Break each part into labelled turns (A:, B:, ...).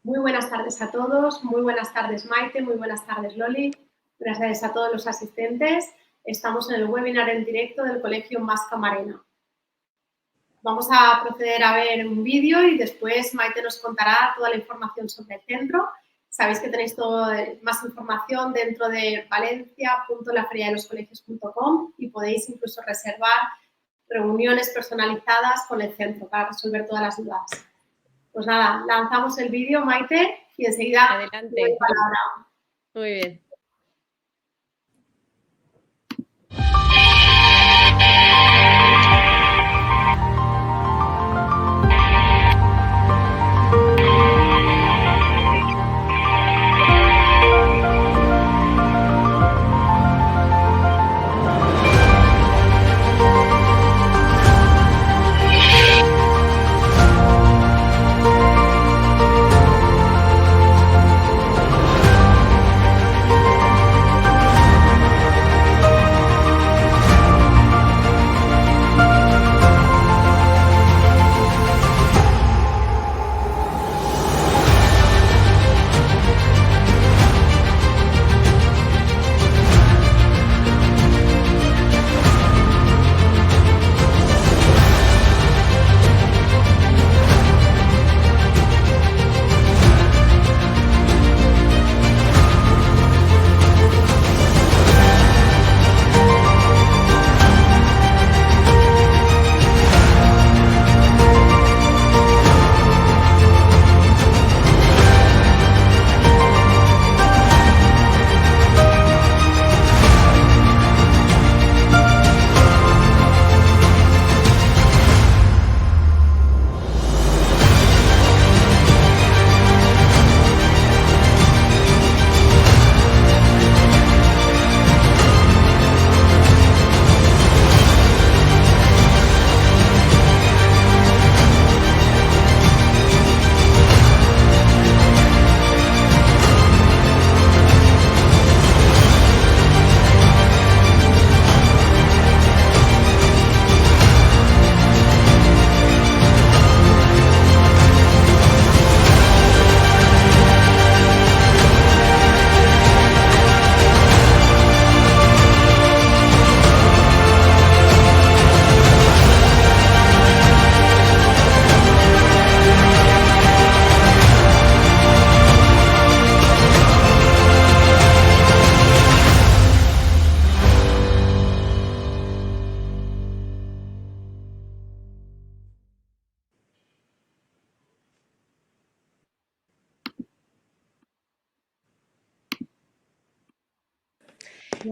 A: Muy buenas tardes a todos, muy buenas tardes Maite, muy buenas tardes Loli, buenas tardes a todos los asistentes. Estamos en el webinar en directo del Colegio Mas Camarena. Vamos a proceder a ver un vídeo y después Maite nos contará toda la información sobre el centro. Sabéis que tenéis más información dentro de valencia.laferiadeLosColegios.com y podéis incluso reservar reuniones personalizadas con el centro para resolver todas las dudas. Pues nada, lanzamos el vídeo, Maite, y enseguida
B: adelante.
A: doy palabra.
B: Muy bien.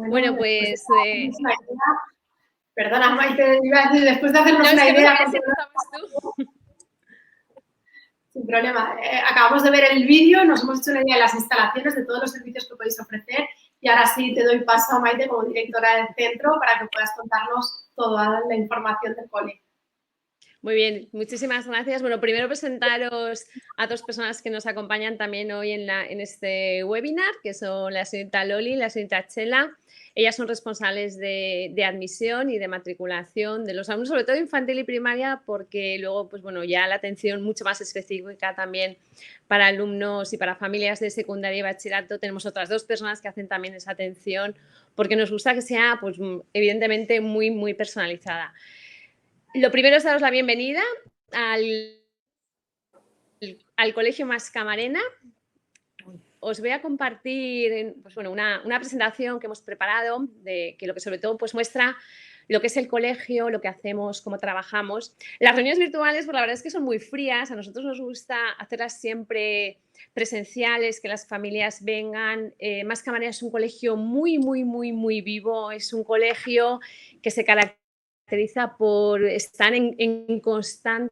B: Bueno, pues...
A: Perdona, Maite, después de hacernos una idea... Sin problema. Acabamos de ver el vídeo, nos hemos hecho una idea de las instalaciones, de todos los servicios que podéis ofrecer y ahora sí te doy paso a Maite como directora del centro para que puedas contarnos toda la información del cole.
B: Muy bien, muchísimas gracias. Bueno, primero presentaros a dos personas que nos acompañan también hoy en este webinar, que son la señorita Loli y la señorita Chela. Ellas son responsables de admisión y de matriculación de los alumnos, sobre todo infantil y primaria, porque luego, pues bueno, ya la atención mucho más específica también para alumnos y para familias de secundaria y bachillerato. Tenemos otras dos personas que hacen también esa atención, porque nos gusta que sea, pues evidentemente, muy, muy personalizada. Lo primero es daros la bienvenida al Colegio Mas Camarena. Os voy a compartir pues bueno, una presentación que hemos preparado, que lo que sobre todo pues muestra lo que es el colegio, lo que hacemos, cómo trabajamos. Las reuniones virtuales, pues la verdad es que son muy frías. A nosotros nos gusta hacerlas siempre presenciales, que las familias vengan. Mas Camarena es un colegio muy, muy, muy, muy vivo. Es un colegio que se caracteriza por estar en constante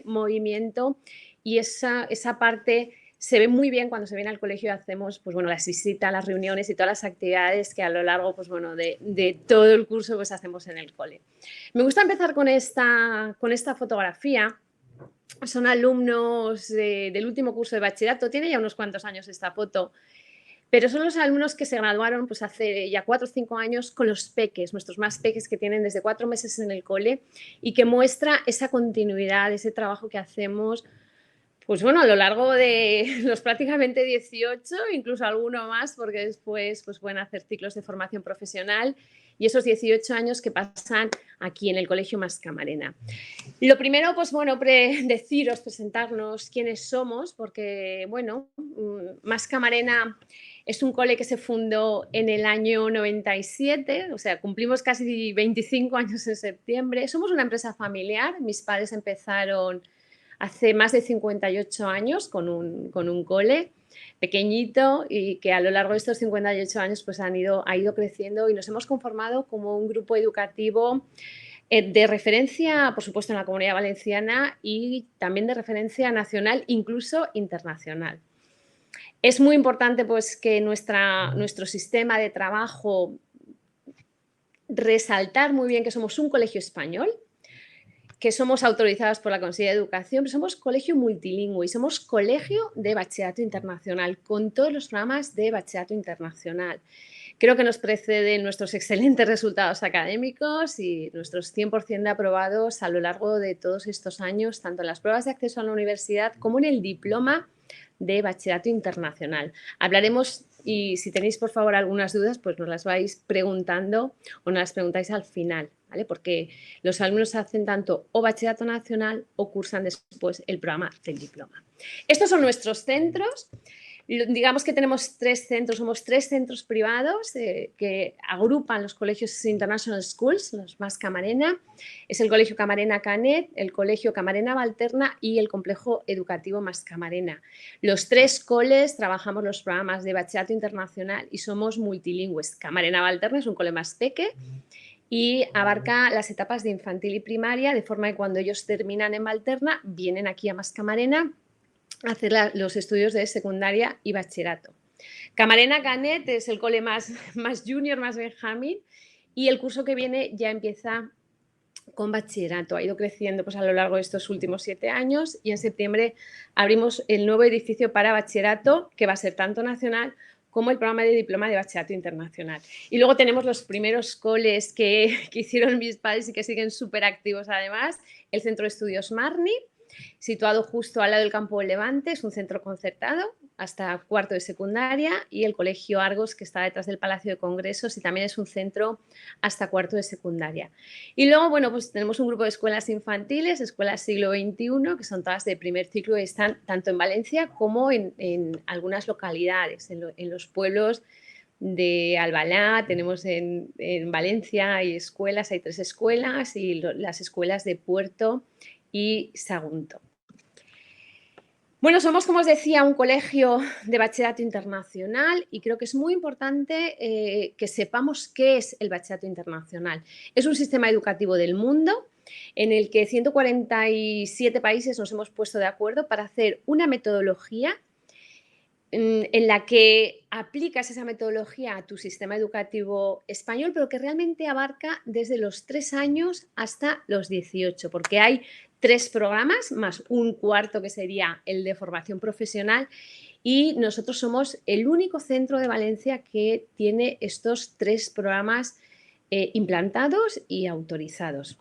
B: movimiento y esa parte se ve muy bien cuando se viene al colegio y hacemos pues, bueno, las visitas, las reuniones y todas las actividades que a lo largo pues, bueno, de todo el curso pues, hacemos en el cole. Me gusta empezar con esta fotografía. Son alumnos del último curso de bachillerato, tiene ya unos cuantos años esta foto, pero son los alumnos que se graduaron pues, hace ya 4 o 5 años con los peques, nuestros más peques que tienen desde 4 meses en el cole y que muestra esa continuidad, ese trabajo que hacemos Pues bueno, a lo largo de los prácticamente 18, incluso alguno más, porque después pues, pueden hacer ciclos de formación profesional y esos 18 años que pasan aquí en el Colegio Mascamarena. Lo primero, pues bueno, deciros, presentarnos quiénes somos, porque bueno, Mascamarena es un cole que se fundó en el año 97, o sea, cumplimos casi 25 años en septiembre. Somos una empresa familiar, mis padres empezaron hace más de 58 años con un cole pequeñito y que a lo largo de estos 58 años pues ha ido creciendo y nos hemos conformado como un grupo educativo de referencia, por supuesto, en la Comunidad Valenciana y también de referencia nacional, incluso internacional. Es muy importante pues, que nuestro sistema de trabajo resaltar muy bien que somos un colegio español, que somos autorizados por la Consejería de Educación, pero somos colegio multilingüe y somos colegio de bachillerato internacional, con todos los programas de bachillerato internacional. Creo que nos preceden nuestros excelentes resultados académicos y nuestros 100% de aprobados a lo largo de todos estos años, tanto en las pruebas de acceso a la universidad como en el diploma de bachillerato internacional. Hablaremos y si tenéis por favor algunas dudas, pues nos las vais preguntando o nos las preguntáis al final, ¿vale? Porque los alumnos hacen tanto o bachillerato nacional o cursan después el programa del diploma. Estos son nuestros centros. Digamos que tenemos somos tres centros privados que agrupan los colegios International Schools, los Mascamarena. Es el Colegio Camarena Canet, el Colegio Camarena Valterna y el Complejo Educativo Mascamarena. Los tres coles trabajamos los programas de bachillerato internacional y somos multilingües. Camarena Valterna es un cole más peque y abarca las etapas de infantil y primaria, de forma que cuando ellos terminan en Valterna vienen aquí a Mascamarena a hacer los estudios de secundaria y bachillerato. Camarena Canet es el cole más junior, más benjamín, y el curso que viene ya empieza con bachillerato. Ha ido creciendo pues, a lo largo de estos últimos 7 años y en septiembre abrimos el nuevo edificio para bachillerato, que va a ser tanto nacional como el programa de diploma de bachillerato internacional. Y luego tenemos los primeros coles que hicieron mis padres y que siguen súper activos además, el Centro de Estudios Marni, situado justo al lado del Campo del Levante, es un centro concertado hasta cuarto de secundaria, y el Colegio Argos, que está detrás del Palacio de Congresos y también es un centro hasta cuarto de secundaria. Y luego, bueno, pues tenemos un grupo de escuelas infantiles, escuelas siglo XXI, que son todas de primer ciclo y están tanto en Valencia como en algunas localidades, en los pueblos de Albalá, tenemos en Valencia hay 3 escuelas y las escuelas de Puerto y Sagunto. Bueno, somos, como os decía, un colegio de bachillerato internacional y creo que es muy importante que sepamos qué es el bachillerato internacional. Es un sistema educativo del mundo en el que 147 países nos hemos puesto de acuerdo para hacer una metodología en la que aplicas esa metodología a tu sistema educativo español, pero que realmente abarca desde los 3 años hasta los 18, porque hay 3 programas más un cuarto que sería el de formación profesional, y nosotros somos el único centro de Valencia que tiene estos 3 programas implantados y autorizados.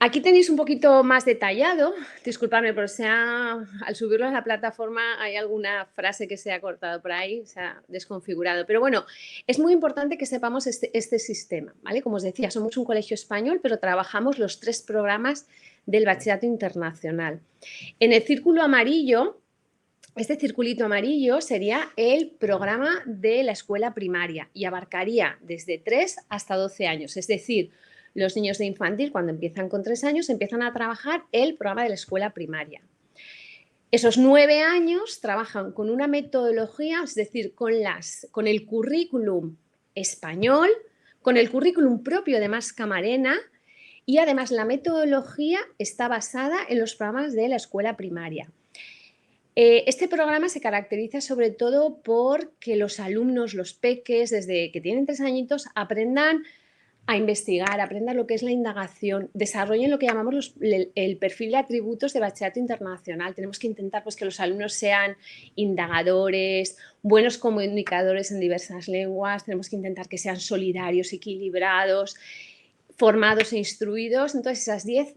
B: Aquí tenéis un poquito más detallado, disculpadme, pero al subirlo a la plataforma hay alguna frase que se ha cortado por ahí, se ha desconfigurado. Pero bueno, es muy importante que sepamos este sistema, ¿vale? Como os decía, somos un colegio español, pero trabajamos los 3 programas del bachillerato internacional. En el círculo amarillo, este circulito amarillo sería el programa de la escuela primaria y abarcaría desde 3 hasta 12 años, es decir, los niños de infantil, cuando empiezan con 3 años, empiezan a trabajar el programa de la escuela primaria. Esos 9 años trabajan con una metodología, es decir, con el currículum español, con el currículum propio de Mascamarena, y además la metodología está basada en los programas de la escuela primaria. Este programa se caracteriza sobre todo por que los alumnos, los peques, desde que tienen 3 añitos, aprendan a investigar, aprendan lo que es la indagación, desarrollen lo que llamamos el perfil de atributos de bachillerato internacional. Tenemos que intentar pues, que los alumnos sean indagadores, buenos comunicadores en diversas lenguas, tenemos que intentar que sean solidarios, equilibrados, formados e instruidos. Entonces, esas 10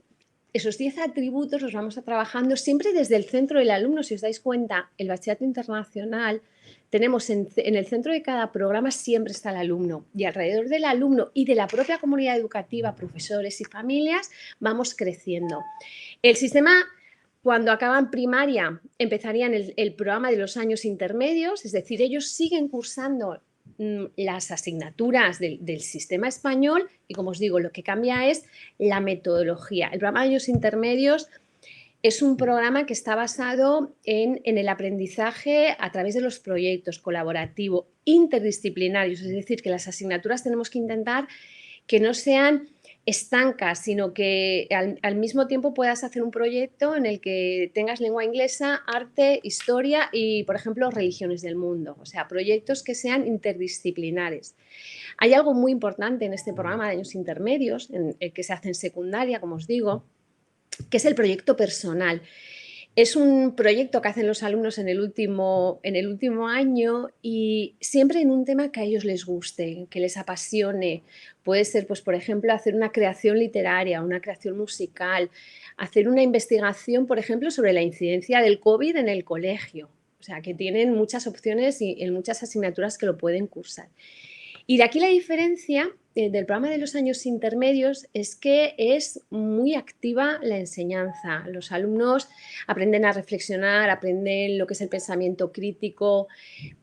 B: esos 10 atributos los vamos a trabajando siempre desde el centro del alumno. Si os dais cuenta, el bachillerato internacional tenemos en el centro de cada programa siempre está el alumno, y alrededor del alumno y de la propia comunidad educativa, profesores y familias, vamos creciendo. El sistema, cuando acaban primaria, empezarían el programa de los años intermedios, es decir, ellos siguen cursando las asignaturas del sistema español y, como os digo, lo que cambia es la metodología. El programa de años intermedios es un programa que está basado en el aprendizaje a través de los proyectos colaborativos, interdisciplinarios, es decir, que las asignaturas tenemos que intentar que no sean estancas, sino que al mismo tiempo puedas hacer un proyecto en el que tengas lengua inglesa, arte, historia y, por ejemplo, religiones del mundo. O sea, proyectos que sean interdisciplinares. Hay algo muy importante en este programa de años intermedios, que se hace en secundaria, como os digo, que es el proyecto personal. Es un proyecto que hacen los alumnos en el último año y siempre en un tema que a ellos les guste, que les apasione. Puede ser, pues, por ejemplo, hacer una creación literaria, una creación musical, hacer una investigación, por ejemplo, sobre la incidencia del COVID en el colegio. O sea, que tienen muchas opciones y en muchas asignaturas que lo pueden cursar. Y de aquí la diferencia del programa de los años intermedios es que es muy activa la enseñanza. Los alumnos aprenden a reflexionar, aprenden lo que es el pensamiento crítico,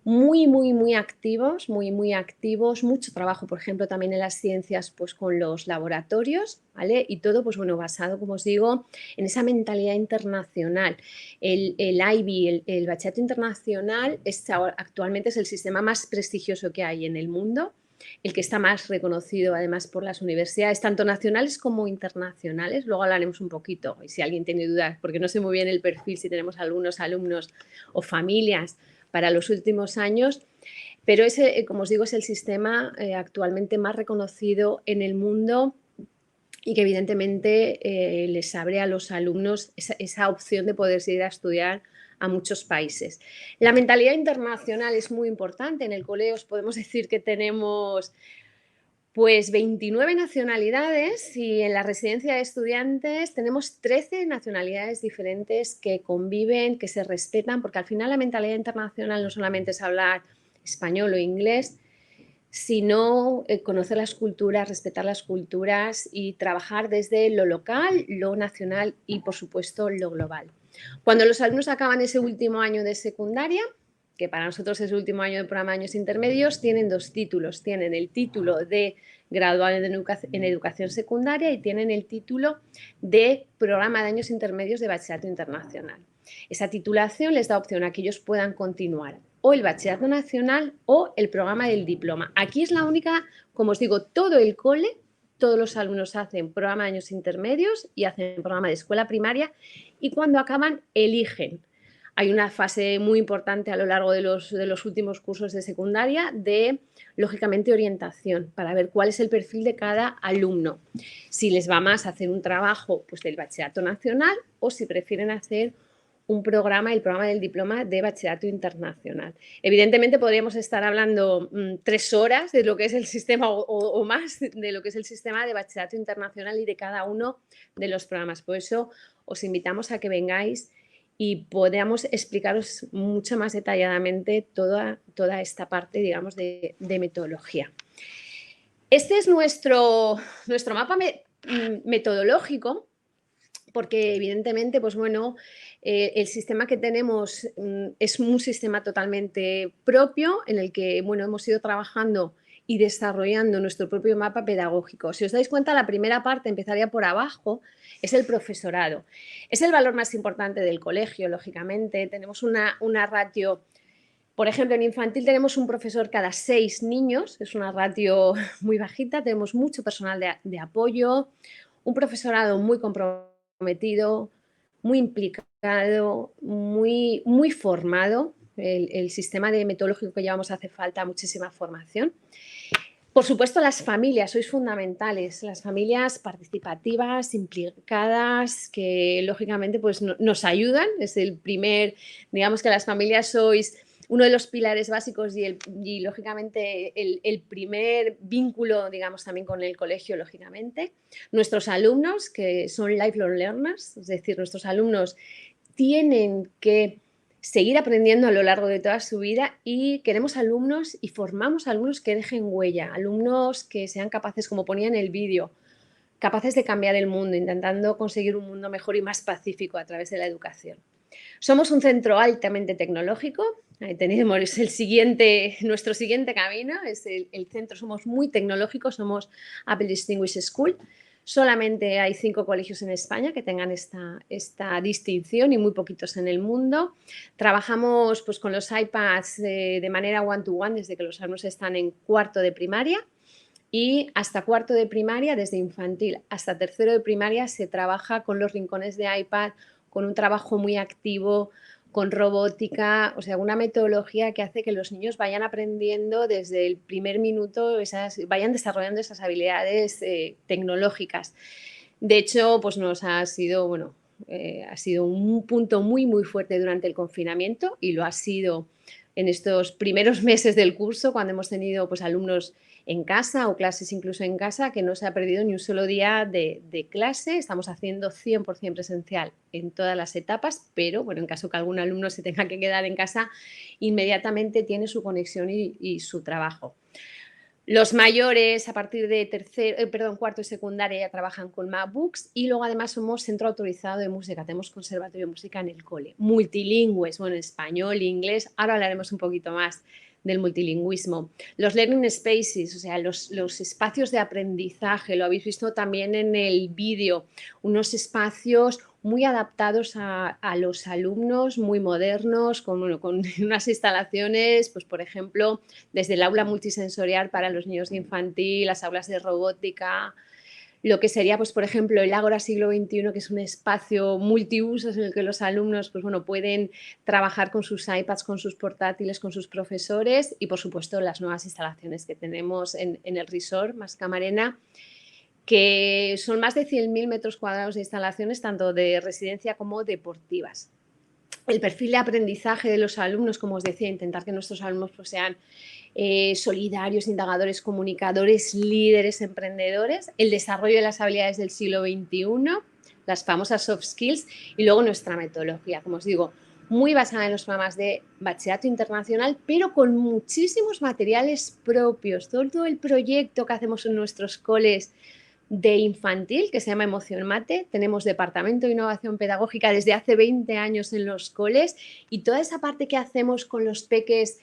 B: muy activos, muy activos, mucho trabajo, por ejemplo, también en las ciencias, pues con los laboratorios, ¿vale? Y todo, pues bueno, basado, como os digo, en esa mentalidad internacional. El IB, el bachillerato internacional, actualmente es el sistema más prestigioso que hay en el mundo, el que está más reconocido además por las universidades, tanto nacionales como internacionales. Luego hablaremos un poquito, y si alguien tiene dudas, porque no sé muy bien el perfil, si tenemos algunos alumnos o familias para los últimos años, pero ese, como os digo, es el sistema actualmente más reconocido en el mundo y que evidentemente les abre a los alumnos esa opción de poder ir a estudiar a muchos países. La mentalidad internacional es muy importante. En el colegio os podemos decir que tenemos pues 29 nacionalidades y en la residencia de estudiantes tenemos 13 nacionalidades diferentes que conviven, que se respetan, porque al final la mentalidad internacional no solamente es hablar español o inglés, sino conocer las culturas, respetar las culturas y trabajar desde lo local, lo nacional y, por supuesto, lo global. Cuando los alumnos acaban ese último año de secundaria, que para nosotros es el último año del programa de años intermedios, tienen dos títulos. Tienen el título de graduado en educación secundaria y tienen el título de programa de años intermedios de bachillerato internacional. Esa titulación les da opción a que ellos puedan continuar o el bachillerato nacional o el programa del diploma. Aquí es la única, como os digo, todo el cole, todos los alumnos hacen programa de años intermedios y hacen programa de escuela primaria y cuando acaban eligen. Hay una fase muy importante a lo largo de los últimos cursos de secundaria de, lógicamente, orientación para ver cuál es el perfil de cada alumno. Si les va más a hacer un trabajo pues, del bachillerato nacional o si prefieren hacer un programa, el programa del diploma de bachillerato internacional. Evidentemente podríamos estar hablando 3 horas de lo que es el sistema o más de lo que es el sistema de bachillerato internacional y de cada uno de los programas. Por eso os invitamos a que vengáis y podamos explicaros mucho más detalladamente toda esta parte, digamos, de metodología. Este es nuestro mapa metodológico, porque evidentemente, pues bueno, el sistema que tenemos es un sistema totalmente propio en el que, bueno, hemos ido trabajando y desarrollando nuestro propio mapa pedagógico. Si os dais cuenta, la primera parte, empezaría por abajo, es el profesorado. Es el valor más importante del colegio, lógicamente. Tenemos una ratio, por ejemplo, en infantil tenemos un profesor cada 6 niños, es una ratio muy bajita, tenemos mucho personal de apoyo, un profesorado muy comprometido, muy implicado, muy formado. El sistema de metodológico que llevamos hace falta muchísima formación. Por supuesto, las familias, sois fundamentales, las familias participativas, implicadas, que lógicamente pues, nos ayudan. Es el primer, digamos que las familias sois uno de los pilares básicos y lógicamente, el primer vínculo, digamos, también con el colegio, lógicamente. Nuestros alumnos, que son lifelong learners, es decir, nuestros alumnos tienen que seguir aprendiendo a lo largo de toda su vida y queremos alumnos y formamos alumnos que dejen huella, alumnos que sean capaces, como ponía en el vídeo, capaces de cambiar el mundo, intentando conseguir un mundo mejor y más pacífico a través de la educación. Somos un centro altamente tecnológico. Ahí tenemos nuestro siguiente camino, es el centro. Somos muy tecnológicos, somos Apple Distinguished School. Solamente hay 5 colegios en España que tengan esta distinción y muy poquitos en el mundo. Trabajamos pues, con los iPads de manera one-to-one desde que los alumnos están en cuarto de primaria. Y hasta cuarto de primaria, desde infantil hasta tercero de primaria, se trabaja con los rincones de iPad, con un trabajo muy activo, con robótica, o sea, una metodología que hace que los niños vayan aprendiendo desde el primer minuto, vayan desarrollando esas habilidades tecnológicas. De hecho, pues nos ha sido, ha sido un punto muy, muy fuerte durante el confinamiento y lo ha sido en estos primeros meses del curso, cuando hemos tenido pues, alumnos en casa o clases incluso en casa, que no se ha perdido ni un solo día de clase. Estamos haciendo 100% presencial en todas las etapas, pero bueno, en caso que algún alumno se tenga que quedar en casa, inmediatamente tiene su conexión y su trabajo. Los mayores, a partir de cuarto y secundaria, ya trabajan con MacBooks y luego además somos centro autorizado de música, tenemos conservatorio de música en el cole, multilingües, bueno, español, inglés, ahora hablaremos un poquito más del multilingüismo. Los learning spaces, o sea, los espacios de aprendizaje, lo habéis visto también en el vídeo, unos espacios muy adaptados a los alumnos, muy modernos, con unas instalaciones, pues por ejemplo, desde el aula multisensorial para los niños de infantil, las aulas de robótica, lo que sería, pues, por ejemplo, el Ágora Siglo XXI, que es un espacio multiusos en el que los alumnos pues, bueno, pueden trabajar con sus iPads, con sus portátiles, con sus profesores y, por supuesto, las nuevas instalaciones que tenemos en el resort Mascamarena, que son más de 100.000 metros cuadrados de instalaciones, tanto de residencia como deportivas. El perfil de aprendizaje de los alumnos, como os decía, intentar que nuestros alumnos pues, sean solidarios, indagadores, comunicadores, líderes, emprendedores, el desarrollo de las habilidades del siglo XXI, las famosas soft skills y luego nuestra metodología, como os digo, muy basada en los programas de bachillerato internacional, pero con muchísimos materiales propios. Todo el proyecto que hacemos en nuestros coles de infantil, que se llama Emoción Mate. Tenemos departamento de innovación pedagógica desde hace 20 años en los coles y toda esa parte que hacemos con los peques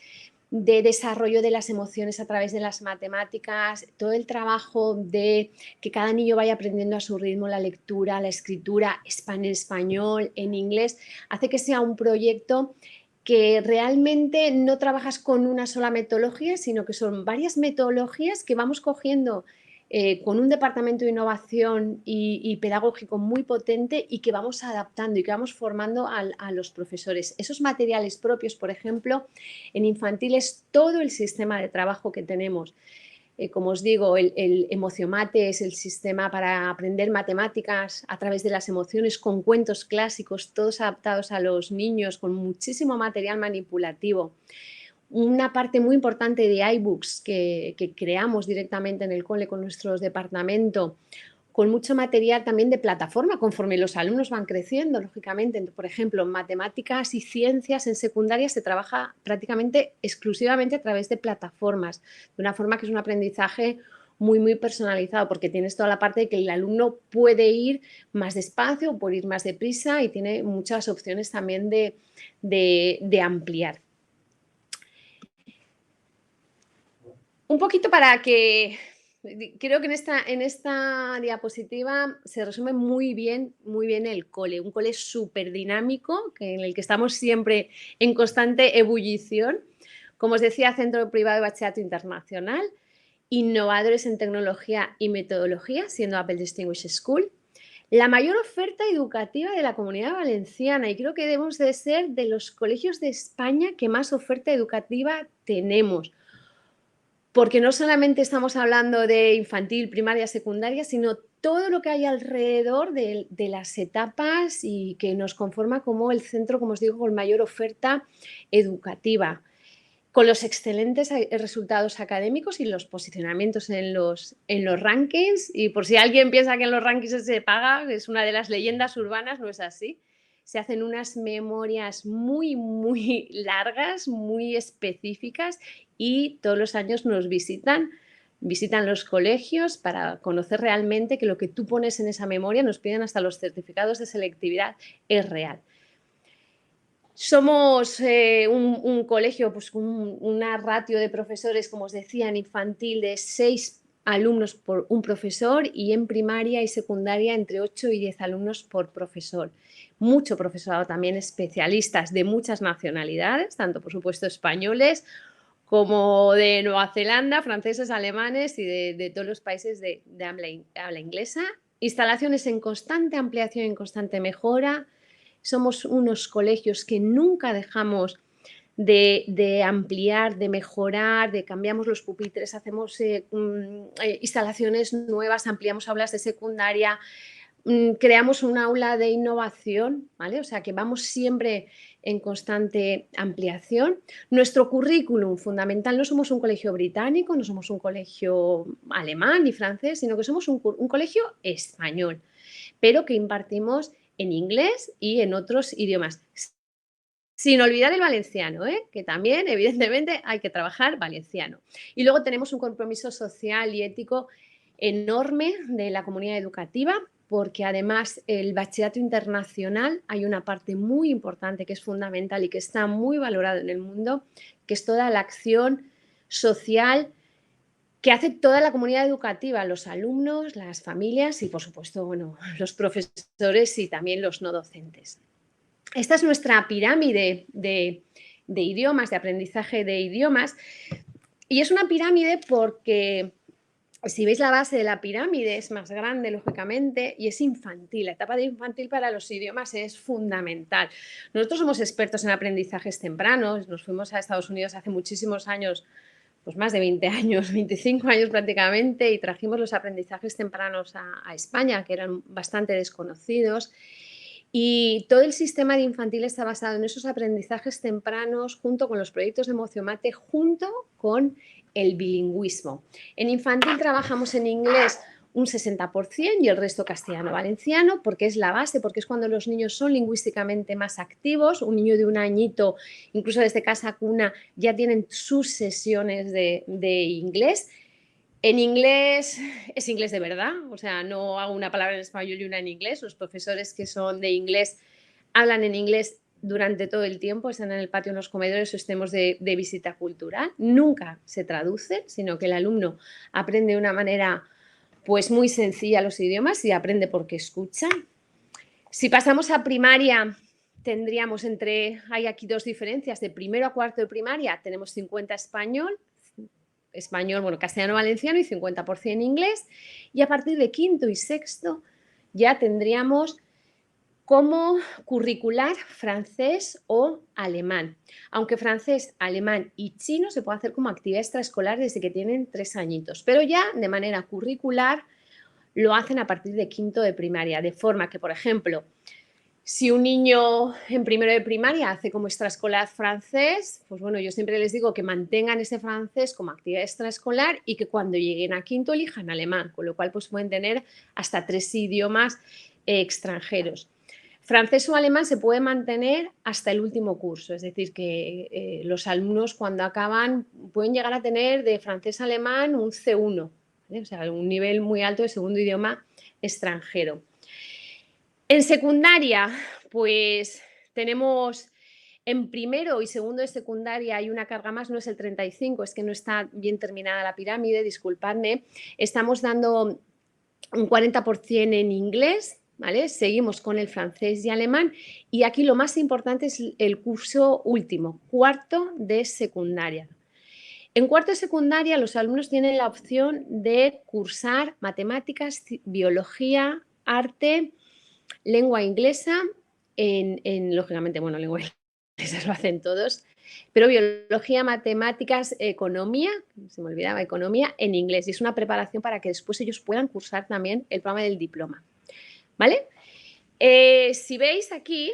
B: de desarrollo de las emociones a través de las matemáticas, todo el trabajo de que cada niño vaya aprendiendo a su ritmo la lectura, la escritura, en español, en inglés, hace que sea un proyecto que realmente no trabajas con una sola metodología, sino que son varias metodologías que vamos cogiendo con un departamento de innovación y pedagógico muy potente y que vamos adaptando y que vamos formando a los profesores. Esos materiales propios, por ejemplo, en infantiles, todo el sistema de trabajo que tenemos. Como os digo, el Emocionmate es el sistema para aprender matemáticas a través de las emociones, con cuentos clásicos, todos adaptados a los niños, con muchísimo material manipulativo. Una parte muy importante de iBooks que creamos directamente en el cole con nuestro departamento, con mucho material también de plataforma conforme los alumnos van creciendo, lógicamente. Por ejemplo, en matemáticas y ciencias en secundaria se trabaja prácticamente exclusivamente a través de plataformas, de una forma que es un aprendizaje muy, muy personalizado, porque tienes toda la parte de que el alumno puede ir más despacio o puede ir más deprisa y tiene muchas opciones también de ampliar. Un poquito para que, creo que en esta diapositiva se resume muy bien el cole, un cole súper dinámico, en el que estamos siempre en constante ebullición. Como os decía, centro privado de bachillerato internacional, innovadores en tecnología y metodología, siendo Apple Distinguished School. La mayor oferta educativa de la Comunidad Valenciana y creo que debemos de ser de los colegios de España que más oferta educativa tenemos. Porque no solamente estamos hablando de infantil, primaria, secundaria, sino todo lo que hay alrededor de las etapas y que nos conforma como el centro, como os digo, con mayor oferta educativa. con los excelentes resultados académicos y los posicionamientos en los rankings. Y por si alguien piensa que en los rankings se paga, es una de las leyendas urbanas, no es así. Se hacen unas memorias muy, muy largas, muy específicas, y todos los años nos visitan los colegios para conocer realmente que lo que tú pones en esa memoria, nos piden hasta los certificados de selectividad, es real. Somos un colegio, pues una ratio de profesores, como os decía, en infantil de 6 alumnos por un profesor, y en primaria y secundaria entre 8 y 10 alumnos por profesor. Mucho profesorado también, especialistas de muchas nacionalidades, tanto por supuesto españoles como de Nueva Zelanda, franceses, alemanes y de todos los países de habla inglesa. Instalaciones en constante ampliación y en constante mejora. Somos unos colegios que nunca dejamos de ampliar, de mejorar, cambiamos los pupitres, hacemos instalaciones nuevas, ampliamos aulas de secundaria, creamos un aula de innovación, ¿vale? O sea que vamos siempre en constante ampliación. Nuestro currículum fundamental, no somos un colegio británico, no somos un colegio alemán ni francés, sino que somos un colegio español, pero que impartimos en inglés y en otros idiomas. Sin olvidar el valenciano, que también, evidentemente, hay que trabajar valenciano. Y luego tenemos un compromiso social y ético enorme de la comunidad educativa, porque además el bachillerato internacional hay una parte muy importante que es fundamental y que está muy valorado en el mundo, que es toda la acción social que hace toda la comunidad educativa, los alumnos, las familias y, por supuesto, bueno, los profesores y también los no docentes. Esta es nuestra pirámide de idiomas, de aprendizaje de idiomas, y es una pirámide porque, si veis la base de la pirámide, es más grande, lógicamente, y es infantil. La etapa de infantil para los idiomas es fundamental. Nosotros somos expertos en aprendizajes tempranos, nos fuimos a Estados Unidos hace muchísimos años, pues más de 20 años, 25 años prácticamente, y trajimos los aprendizajes tempranos a España, que eran bastante desconocidos. Y todo el sistema de infantil está basado en esos aprendizajes tempranos, junto con los proyectos de Emoziomate, junto con el bilingüismo. En infantil trabajamos en inglés un 60% y el resto castellano-valenciano, porque es la base, porque es cuando los niños son lingüísticamente más activos. Un niño de 1 añito, incluso desde casa cuna, ya tienen sus sesiones de inglés. En inglés es inglés de verdad, o sea, no hago una palabra en español y una en inglés. Los profesores que son de inglés hablan en inglés durante todo el tiempo, están en el patio, en los comedores o estemos de visita cultural. Nunca se traduce, sino que el alumno aprende de una manera pues muy sencilla los idiomas y aprende porque escucha. Si pasamos a primaria, tendríamos hay aquí 2 diferencias. De primero a cuarto de primaria tenemos 50 español, bueno, castellano-valenciano y 50% inglés, y a partir de quinto y sexto ya tendríamos como curricular francés o alemán, aunque francés, alemán y chino se puede hacer como actividad extraescolar desde que tienen 3 añitos, pero ya de manera curricular lo hacen a partir de quinto de primaria, de forma que, por ejemplo, si un niño en primero de primaria hace como extraescolar francés, pues bueno, yo siempre les digo que mantengan ese francés como actividad extraescolar y que cuando lleguen a quinto elijan alemán, con lo cual pues pueden tener hasta 3 idiomas extranjeros. Francés o alemán se puede mantener hasta el último curso, es decir, que los alumnos cuando acaban pueden llegar a tener de francés-alemán un C1, ¿vale? O sea, un nivel muy alto de segundo idioma extranjero. En secundaria, pues tenemos en primero y segundo de secundaria hay una carga más, no es el 35, es que no está bien terminada la pirámide, disculpadme. Estamos dando un 40% en inglés, ¿vale? Seguimos con el francés y alemán, y aquí lo más importante es el curso último, cuarto de secundaria. En cuarto de secundaria los alumnos tienen la opción de cursar matemáticas, biología, arte, lengua inglesa, lógicamente, bueno, lengua inglesa lo hacen todos, pero biología, matemáticas, economía, se me olvidaba, economía en inglés, y es una preparación para que después ellos puedan cursar también el programa del diploma, ¿vale? Si veis aquí,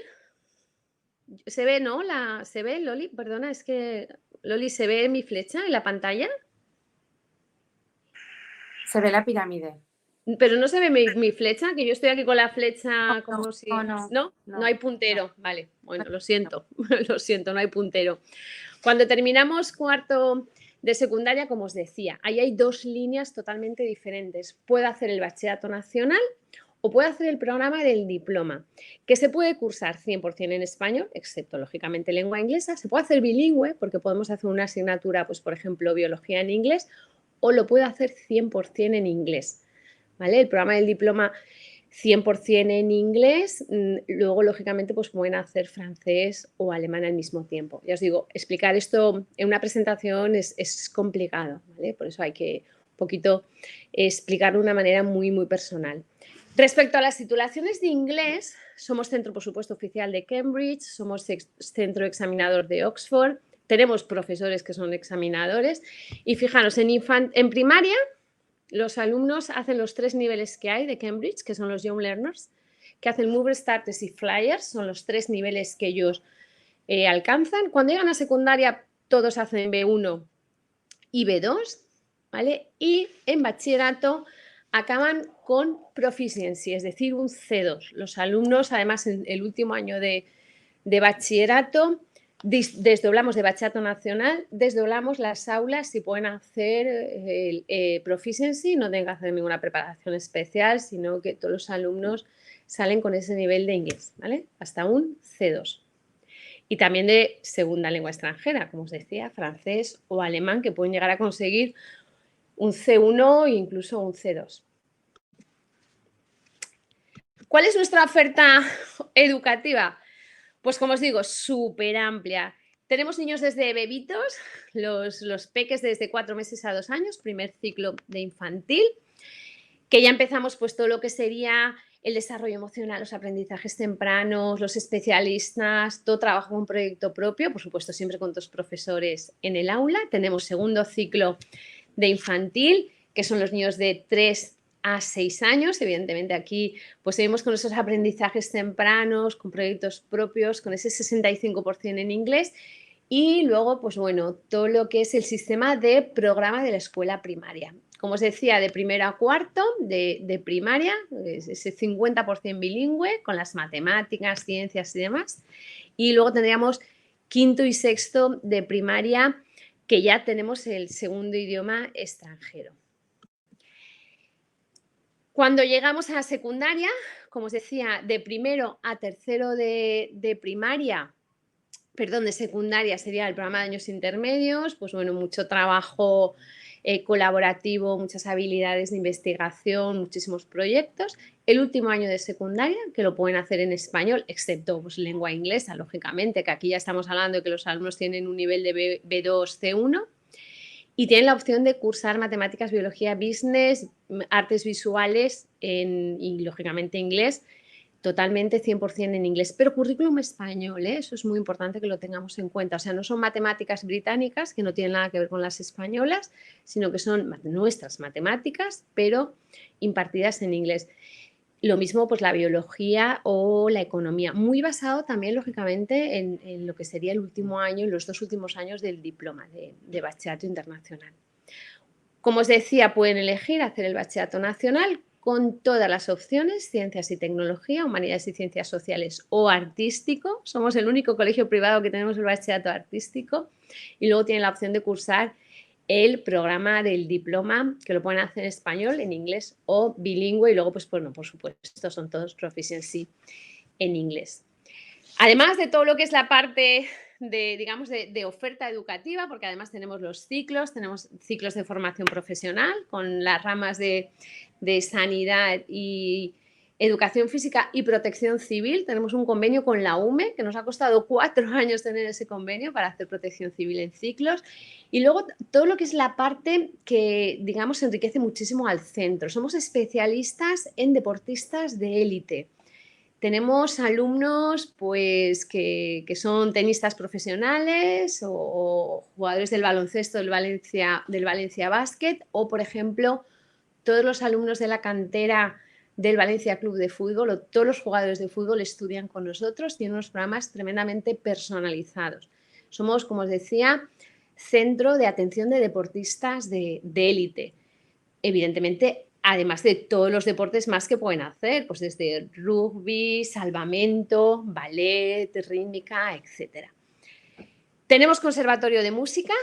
B: se ve, ¿no? ¿Se ve, Loli? Perdona, es que Loli, ¿se ve mi flecha en la pantalla?
C: Se ve la pirámide.
B: Pero no se ve mi flecha, que yo estoy aquí con la flecha como si... No hay puntero. Vale, bueno, lo siento, lo siento, no hay puntero. Cuando terminamos cuarto de secundaria, como os decía, ahí hay dos líneas totalmente diferentes. Puedo hacer el bachillerato nacional o puedo hacer el programa del diploma, que se puede cursar 100% en español, excepto, lógicamente, lengua inglesa. Se puede hacer bilingüe, porque podemos hacer una asignatura, pues, por ejemplo, biología en inglés, o lo puedo hacer 100% en inglés. ¿Vale? El programa del diploma 100% en inglés, luego lógicamente pues pueden hacer francés o alemán al mismo tiempo. Ya os digo, explicar esto en una presentación es complicado, ¿vale? Por eso hay que un poquito explicarlo de una manera muy, muy personal. Respecto a las titulaciones de inglés, somos centro, por supuesto, oficial de Cambridge, somos centro examinador de Oxford, tenemos profesores que son examinadores y fijaros, en primaria los alumnos hacen los 3 niveles que hay de Cambridge, que son los Young Learners, que hacen Mover, Starters y Flyers, son los 3 niveles que ellos alcanzan. Cuando llegan a secundaria, todos hacen B1 y B2, ¿vale? Y en bachillerato acaban con Proficiency, es decir, un C2. Los alumnos, además, en el último año de bachillerato, desdoblamos de bachillerato nacional, desdoblamos las aulas y pueden hacer el Proficiency, no tienen que hacer ninguna preparación especial, sino que todos los alumnos salen con ese nivel de inglés, ¿vale? Hasta un C2. Y también de segunda lengua extranjera, como os decía, francés o alemán, que pueden llegar a conseguir un C1 e incluso un C2. ¿Cuál es nuestra oferta educativa? Pues como os digo, súper amplia. Tenemos niños desde bebitos, los peques desde 4 meses a 2 años, primer ciclo de infantil, que ya empezamos pues todo lo que sería el desarrollo emocional, los aprendizajes tempranos, los especialistas, todo trabajo con proyecto propio, por supuesto siempre con 2 profesores en el aula. Tenemos segundo ciclo de infantil, que son los niños de 3 a 6 años. Evidentemente aquí pues seguimos con esos aprendizajes tempranos, con proyectos propios, con ese 65% en inglés y luego pues bueno, todo lo que es el sistema de programa de la escuela primaria. Como os decía, de primero a cuarto de primaria, ese 50% bilingüe con las matemáticas, ciencias y demás. Y luego tendríamos quinto y sexto de primaria, que ya tenemos el segundo idioma extranjero. Cuando llegamos a la secundaria, como os decía, de primero a tercero de primaria, perdón, de secundaria sería el programa de años intermedios, pues bueno, mucho trabajo colaborativo, muchas habilidades de investigación, muchísimos proyectos. El último año de secundaria, que lo pueden hacer en español, excepto pues, lengua inglesa, lógicamente, que aquí ya estamos hablando de que los alumnos tienen un nivel de B2, C1, y tienen la opción de cursar matemáticas, biología, business, artes visuales y, lógicamente, inglés, totalmente 100% en inglés, pero currículum español, ¿eh? Eso es muy importante que lo tengamos en cuenta. O sea, no son matemáticas británicas, que no tienen nada que ver con las españolas, sino que son nuestras matemáticas, pero impartidas en inglés. Lo mismo, pues la biología o la economía, muy basado también, lógicamente, en lo que sería el último año, en los 2 últimos años del diploma de bachillerato internacional. Como os decía, pueden elegir hacer el bachillerato nacional con todas las opciones, ciencias y tecnología, humanidades y ciencias sociales o artístico. Somos el único colegio privado que tenemos el bachillerato artístico y luego tienen la opción de cursar el programa del diploma, que lo pueden hacer en español, en inglés o bilingüe y luego, pues bueno, por supuesto, son todos Proficiency en inglés. Además de todo lo que es la parte digamos, de oferta educativa, porque además tenemos tenemos ciclos de formación profesional con las ramas de sanidad y educación física y protección civil. Tenemos un convenio con la UME, que nos ha costado 4 años tener ese convenio para hacer protección civil en ciclos. Y luego todo lo que es la parte que, digamos, enriquece muchísimo al centro. Somos especialistas en deportistas de élite. Tenemos alumnos pues, que son tenistas profesionales o jugadores del baloncesto del Valencia Basket o, por ejemplo, todos los alumnos de la cantera del Valencia Club de Fútbol o todos los jugadores de fútbol estudian con nosotros, tienen unos programas tremendamente personalizados. Somos, como os decía, centro de atención de deportistas de élite. Evidentemente, además de todos los deportes más que pueden hacer, pues desde rugby, salvamento, ballet, rítmica, etc. Tenemos conservatorio de música,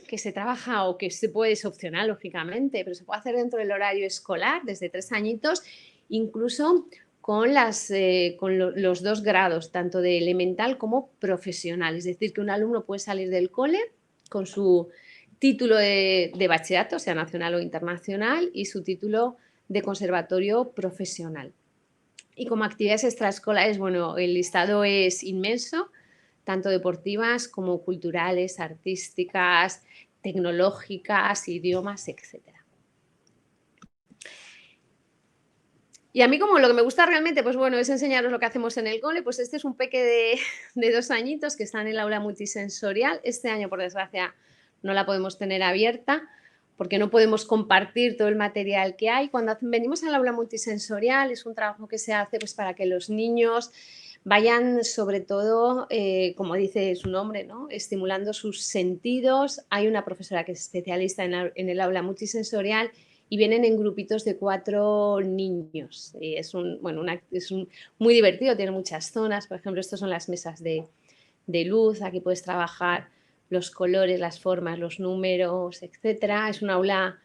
B: que se trabaja o que se puede, es opcional, lógicamente, pero se puede hacer dentro del horario escolar desde 3 añitos, incluso con los 2 grados, tanto de elemental como profesional. Es decir, que un alumno puede salir del cole con su título de bachillerato, sea nacional o internacional, y su título de conservatorio profesional. Y como actividades extraescolares, bueno, el listado es inmenso, tanto deportivas como culturales, artísticas, tecnológicas, idiomas, etc. Y a mí, como lo que me gusta realmente, pues bueno, es enseñaros lo que hacemos en el cole. Pues este es un peque de 2 añitos que está en el aula multisensorial. Este año, por desgracia, no la podemos tener abierta porque no podemos compartir todo el material que hay. Cuando venimos al aula multisensorial es un trabajo que se hace pues para que los niños vayan, sobre todo, como dice su nombre, ¿no?, estimulando sus sentidos. Hay una profesora que es especialista en el aula multisensorial y vienen en grupitos de 4 niños. Y es muy divertido, tiene muchas zonas. Por ejemplo, estas son las mesas de luz. Aquí puedes trabajar los colores, las formas, los números, etc. Es un aula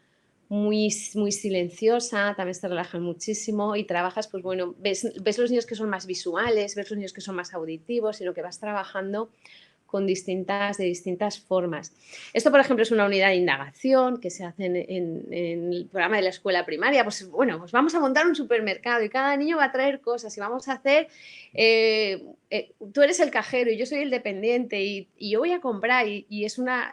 B: muy, muy silenciosa, también te relajan muchísimo y trabajas, pues bueno, ves los niños que son más visuales, ves los niños que son más auditivos, sino que vas trabajando de distintas formas. Esto, por ejemplo, es una unidad de indagación que se hace en el programa de la escuela primaria. Pues bueno, pues vamos a montar un supermercado y cada niño va a traer cosas y vamos a hacer, tú eres el cajero y yo soy el dependiente y yo voy a comprar y es una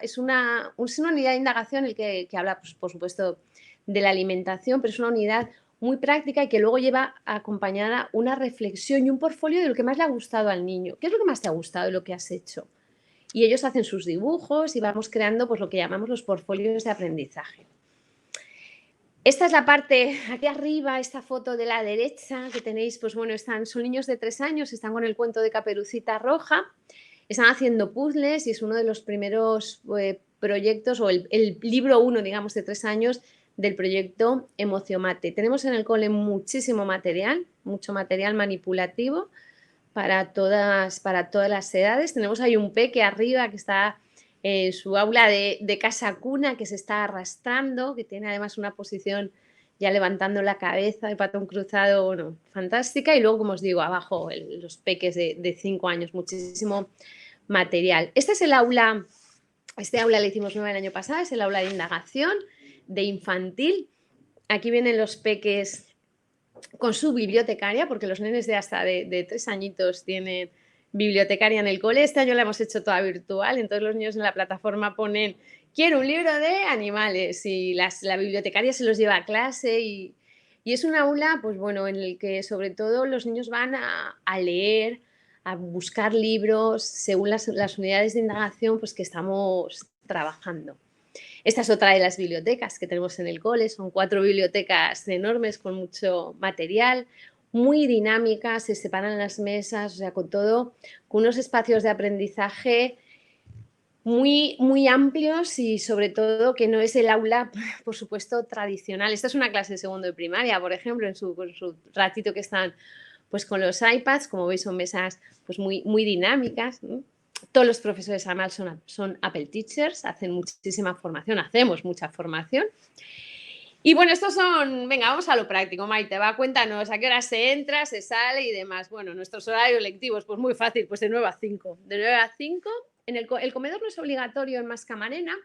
B: unidad de indagación el que habla, pues, por supuesto, de la alimentación, pero es una unidad muy práctica y que luego lleva acompañada una reflexión y un portfolio de lo que más le ha gustado al niño. ¿Qué es lo que más te ha gustado de lo que has hecho? Y ellos hacen sus dibujos y vamos creando pues lo que llamamos los portfolios de aprendizaje. Esta es la parte, aquí arriba, esta foto de la derecha que tenéis, pues bueno, son niños de 3 años, están con el cuento de Caperucita Roja, están haciendo puzzles y es uno de los primeros proyectos o el libro 1, digamos, de 3 años del proyecto Emocionate. Tenemos en el cole muchísimo material, mucho material manipulativo para todas las edades. Tenemos ahí un peque arriba que está en su aula de casa cuna, que se está arrastrando, que tiene además una posición ya levantando la cabeza, de patón cruzado, bueno, fantástica. Y luego, como os digo, abajo los peques de 5 años, muchísimo material. Este es el aula, le hicimos nueva el año pasado, es el aula de indagación de infantil. Aquí vienen los peques con su bibliotecaria, porque los nenes de hasta de 3 añitos tienen bibliotecaria en el cole. Este año la hemos hecho toda virtual, entonces los niños en la plataforma ponen quiero un libro de animales y la bibliotecaria se los lleva a clase y es un aula, pues bueno, en el que sobre todo los niños van a leer, a buscar libros según las unidades de indagación pues que estamos trabajando. Esta es otra de las bibliotecas que tenemos en el cole, son 4 bibliotecas enormes con mucho material, muy dinámicas, se separan las mesas, o sea, con unos espacios de aprendizaje muy, muy amplios y sobre todo que no es el aula, por supuesto, tradicional. Esta es una clase de segundo de primaria, por ejemplo, en su ratito que están pues con los iPads, como veis son mesas pues muy, muy dinámicas, ¿no? Todos los profesores además son Apple Teachers, hacemos mucha formación. Y bueno, venga, vamos a lo práctico, Maite, cuéntanos a qué hora se entra, se sale y demás. Bueno, nuestros horarios lectivos, pues muy fácil, pues de 9 a 5. De 9 a 5, el comedor no es obligatorio en Mas Camarena,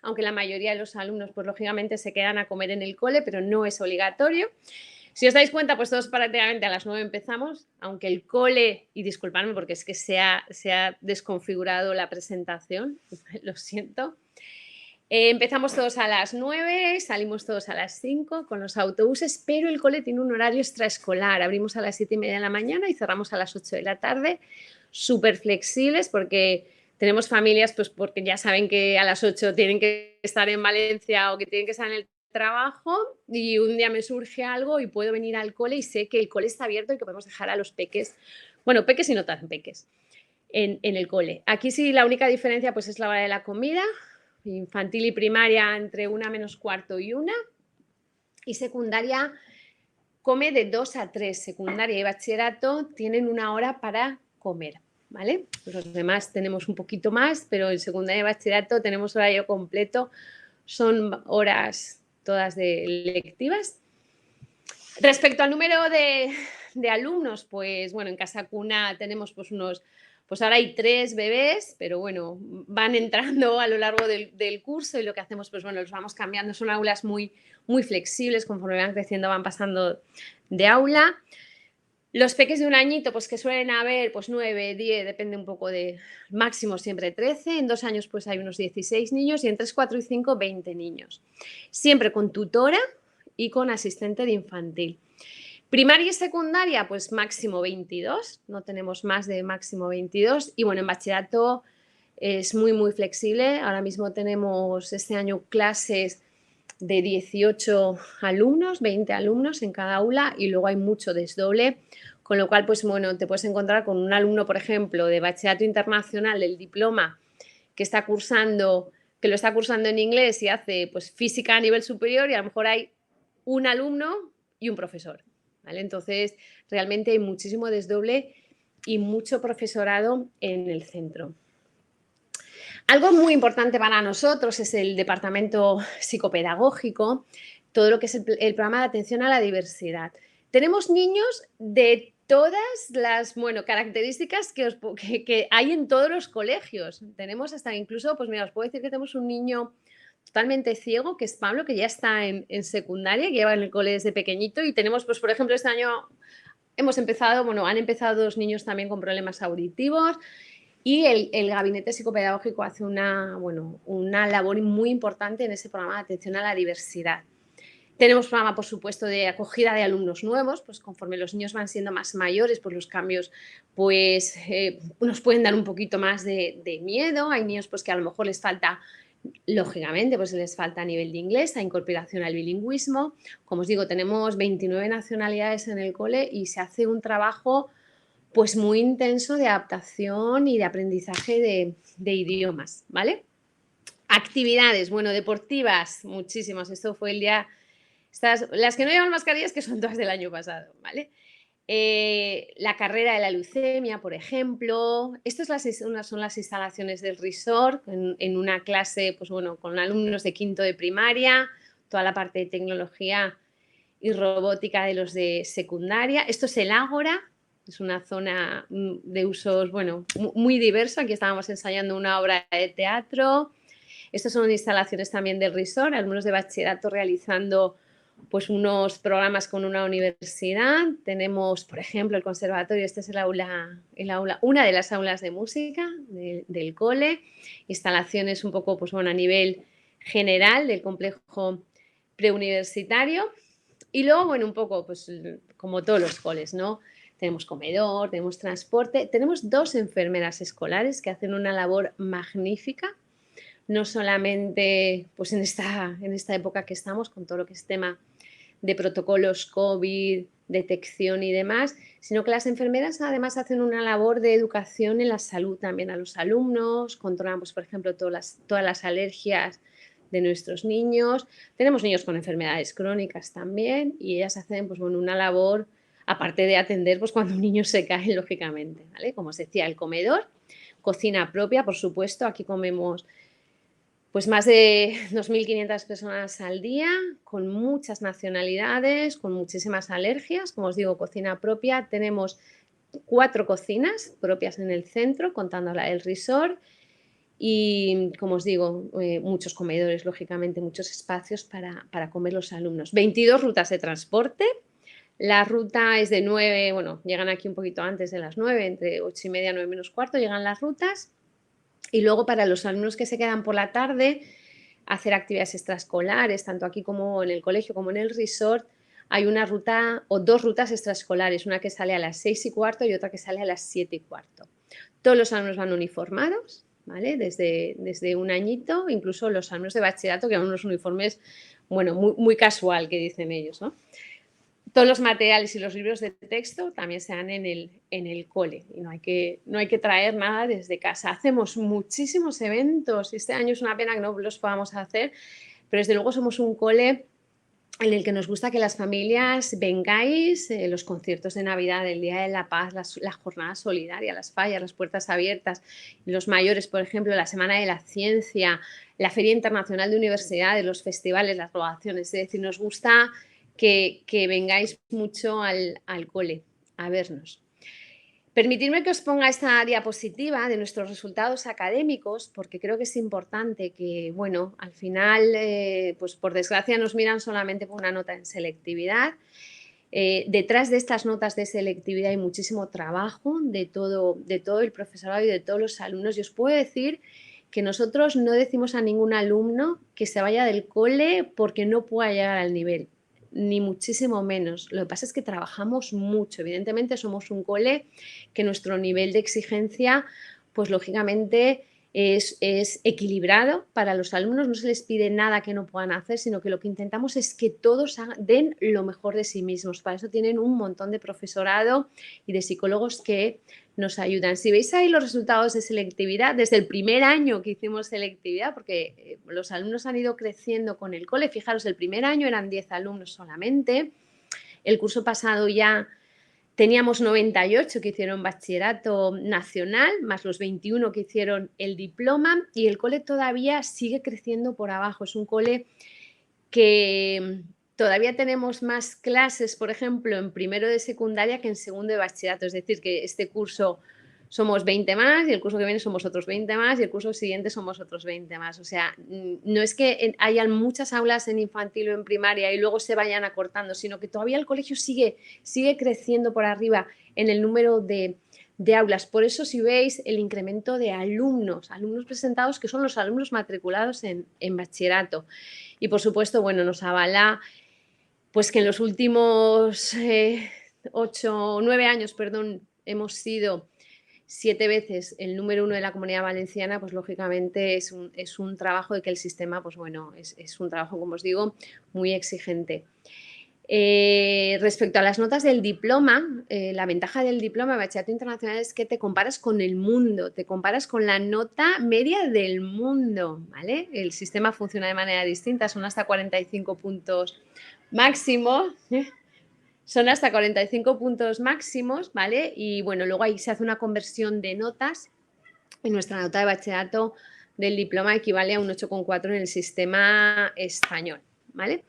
B: aunque la mayoría de los alumnos, pues lógicamente se quedan a comer en el cole, pero no es obligatorio. Si os dais cuenta, pues todos prácticamente a las 9 empezamos, aunque el cole, y disculpadme porque es que se ha desconfigurado la presentación, lo siento. Empezamos todos a las 9, salimos todos a las 5 con los autobuses, pero el cole tiene un horario extraescolar. Abrimos a las 7:30 de la mañana y cerramos a las 8 de la tarde, súper flexibles porque tenemos familias, pues porque ya saben que a las 8 tienen que estar en Valencia o que tienen que estar en el trabajo y un día me surge algo y puedo venir al cole y sé que el cole está abierto y que podemos dejar a los peques, bueno, peques y no tan peques, en el cole. Aquí sí la única diferencia pues es la hora de la comida, infantil y primaria entre 1 menos cuarto y 1. Y secundaria come de 2 a 3. Secundaria y bachillerato tienen 1 hora para comer, ¿vale? Los demás tenemos un poquito más, pero en secundaria y bachillerato tenemos horario completo. Son horas todas lectivas. Respecto al número de alumnos, pues bueno, en Casa Cuna tenemos pues ahora hay 3 bebés, pero bueno, van entrando a lo largo del curso y lo que hacemos, pues bueno, los vamos cambiando. Son aulas muy flexibles, conforme van creciendo van pasando de aula. Los peques de 1 añito, pues que suelen haber pues 9, 10, depende un poco de máximo siempre 13. En 2 años pues hay unos 16 niños y en 3, 4 y 5, 20 niños. Siempre con tutora y con asistente de infantil. Primaria y secundaria, pues máximo 22, no tenemos más de máximo 22. Y bueno, en bachillerato es muy flexible. Ahora mismo tenemos este año clases de 18 alumnos, 20 alumnos en cada aula y luego hay mucho desdoble, con lo cual, pues bueno, te puedes encontrar con un alumno, por ejemplo, de bachillerato internacional del diploma que lo está cursando en inglés y hace pues física a nivel superior y a lo mejor hay un alumno y un profesor, ¿vale? Entonces, realmente hay muchísimo desdoble y mucho profesorado en el centro. Algo muy importante para nosotros es el departamento psicopedagógico, todo lo que es el programa de atención a la diversidad. Tenemos niños de todas las características que hay en todos los colegios. Tenemos hasta incluso, pues mira, os puedo decir que tenemos un niño totalmente ciego, que es Pablo, que ya está en secundaria, que lleva en el cole desde pequeñito, y tenemos, pues por ejemplo, este año han empezado 2 niños también con problemas auditivos. Y el gabinete psicopedagógico hace una labor muy importante en ese programa de atención a la diversidad. Tenemos programa, por supuesto, de acogida de alumnos nuevos, pues conforme los niños van siendo más mayores, pues los cambios pues, nos pueden dar un poquito más de miedo. Hay niños pues, que a lo mejor les falta, lógicamente, pues les falta nivel de inglés, a incorporación al bilingüismo. Como os digo, tenemos 29 nacionalidades en el cole y se hace un trabajo pues muy intenso de adaptación y de aprendizaje de idiomas, ¿vale? Actividades, deportivas, muchísimas. Esto fue el día... las que no llevan mascarillas, que son todas del año pasado, ¿vale? La carrera de la leucemia, por ejemplo. Estas son las instalaciones del resort, en una clase, pues con alumnos de quinto de primaria, toda la parte de tecnología y robótica de los de secundaria. Esto es el Ágora. Es una zona de usos, muy diversa. Aquí estábamos ensayando una obra de teatro. Estas son instalaciones también del resort, alumnos de bachillerato realizando pues unos programas con una universidad. Tenemos, por ejemplo, el conservatorio. Este es una de las aulas de música del cole. Instalaciones un poco pues, a nivel general del complejo preuniversitario. Y luego, un poco pues, como todos los coles, ¿no? Tenemos comedor, tenemos transporte, tenemos 2 enfermeras escolares que hacen una labor magnífica, no solamente pues en esta época que estamos con todo lo que es tema de protocolos COVID, detección y demás, sino que las enfermeras además hacen una labor de educación en la salud también a los alumnos, controlan, pues, por ejemplo, todas las alergias de nuestros niños. Tenemos niños con enfermedades crónicas también y ellas hacen pues, una labor, aparte de atender pues, cuando un niño se cae, lógicamente, ¿vale? Como os decía, el comedor, cocina propia, por supuesto. Aquí comemos pues, más de 2.500 personas al día, con muchas nacionalidades, con muchísimas alergias. Como os digo, cocina propia. Tenemos 4 cocinas propias en el centro, contando la del resort. Y, como os digo, muchos comedores, lógicamente, muchos espacios para comer los alumnos. 22 rutas de transporte. La ruta es de 9, llegan aquí un poquito antes de las 9, entre 8:30 y 9 menos cuarto llegan las rutas. Y luego para los alumnos que se quedan por la tarde, hacer actividades extraescolares, tanto aquí como en el colegio como en el resort, hay una ruta o 2 rutas extraescolares, una que sale a las 6:15 y otra que sale a las 7:15. Todos los alumnos van uniformados, ¿vale? Desde 1 añito, incluso los alumnos de bachillerato que van unos uniformes, muy casual, que dicen ellos, ¿no? todos los materiales y los libros de texto también se dan en el cole y no hay que traer nada desde casa. Hacemos muchísimos eventos y este año es una pena que no los podamos hacer, pero desde luego somos un cole en el que nos gusta que las familias vengáis, los conciertos de Navidad, el Día de la Paz, la jornada solidaria, las fallas, las puertas abiertas, los mayores, por ejemplo, la Semana de la Ciencia, la Feria Internacional de Universidades, los festivales, las graduaciones. Es decir, nos gusta que vengáis mucho al cole a vernos. Permitidme que os ponga esta diapositiva de nuestros resultados académicos, porque creo que es importante que, bueno, al final, pues por desgracia nos miran solamente por una nota en selectividad. Detrás de estas notas de selectividad hay muchísimo trabajo de todo el profesorado y de todos los alumnos. Y os puedo decir que nosotros no decimos a ningún alumno que se vaya del cole porque no pueda llegar al nivel, ni muchísimo menos. Lo que pasa es que trabajamos mucho. Evidentemente somos un cole que nuestro nivel de exigencia, pues lógicamente es equilibrado para los alumnos. No se les pide nada que no puedan hacer, sino que lo que intentamos es que todos den lo mejor de sí mismos. Para eso tienen un montón de profesorado y de psicólogos que nos ayudan. Si veis ahí los resultados de selectividad, desde el primer año que hicimos selectividad, porque los alumnos han ido creciendo con el cole, fijaros, el primer año eran 10 alumnos solamente, el curso pasado ya teníamos 98 que hicieron bachillerato nacional, más los 21 que hicieron el diploma, y el cole todavía sigue creciendo por abajo. Es un cole que todavía tenemos más clases, por ejemplo, en primero de secundaria que en segundo de bachillerato. Es decir, que este curso somos 20 más y el curso que viene somos otros 20 más y el curso siguiente somos otros 20 más. O sea, no es que hayan muchas aulas en infantil o en primaria y luego se vayan acortando, sino que todavía el colegio sigue creciendo por arriba en el número de aulas. Por eso, si veis el incremento de alumnos presentados, que son los alumnos matriculados en bachillerato. Y, por supuesto, bueno, nos avala pues que en los últimos 9 años, hemos sido 7 veces el número 1 de la Comunidad Valenciana. Pues lógicamente es un trabajo de que el sistema, pues bueno, es un trabajo, como os digo, muy exigente. Respecto a las notas del diploma, la ventaja del diploma de bachillerato internacional es que te comparas con el mundo, te comparas con la nota media del mundo, ¿vale? El sistema funciona de manera distinta, son hasta 45 puntos máximos, ¿vale? Y bueno, luego ahí se hace una conversión de notas y nuestra nota de bachillerato del diploma equivale a un 8,4 en el sistema español, ¿vale?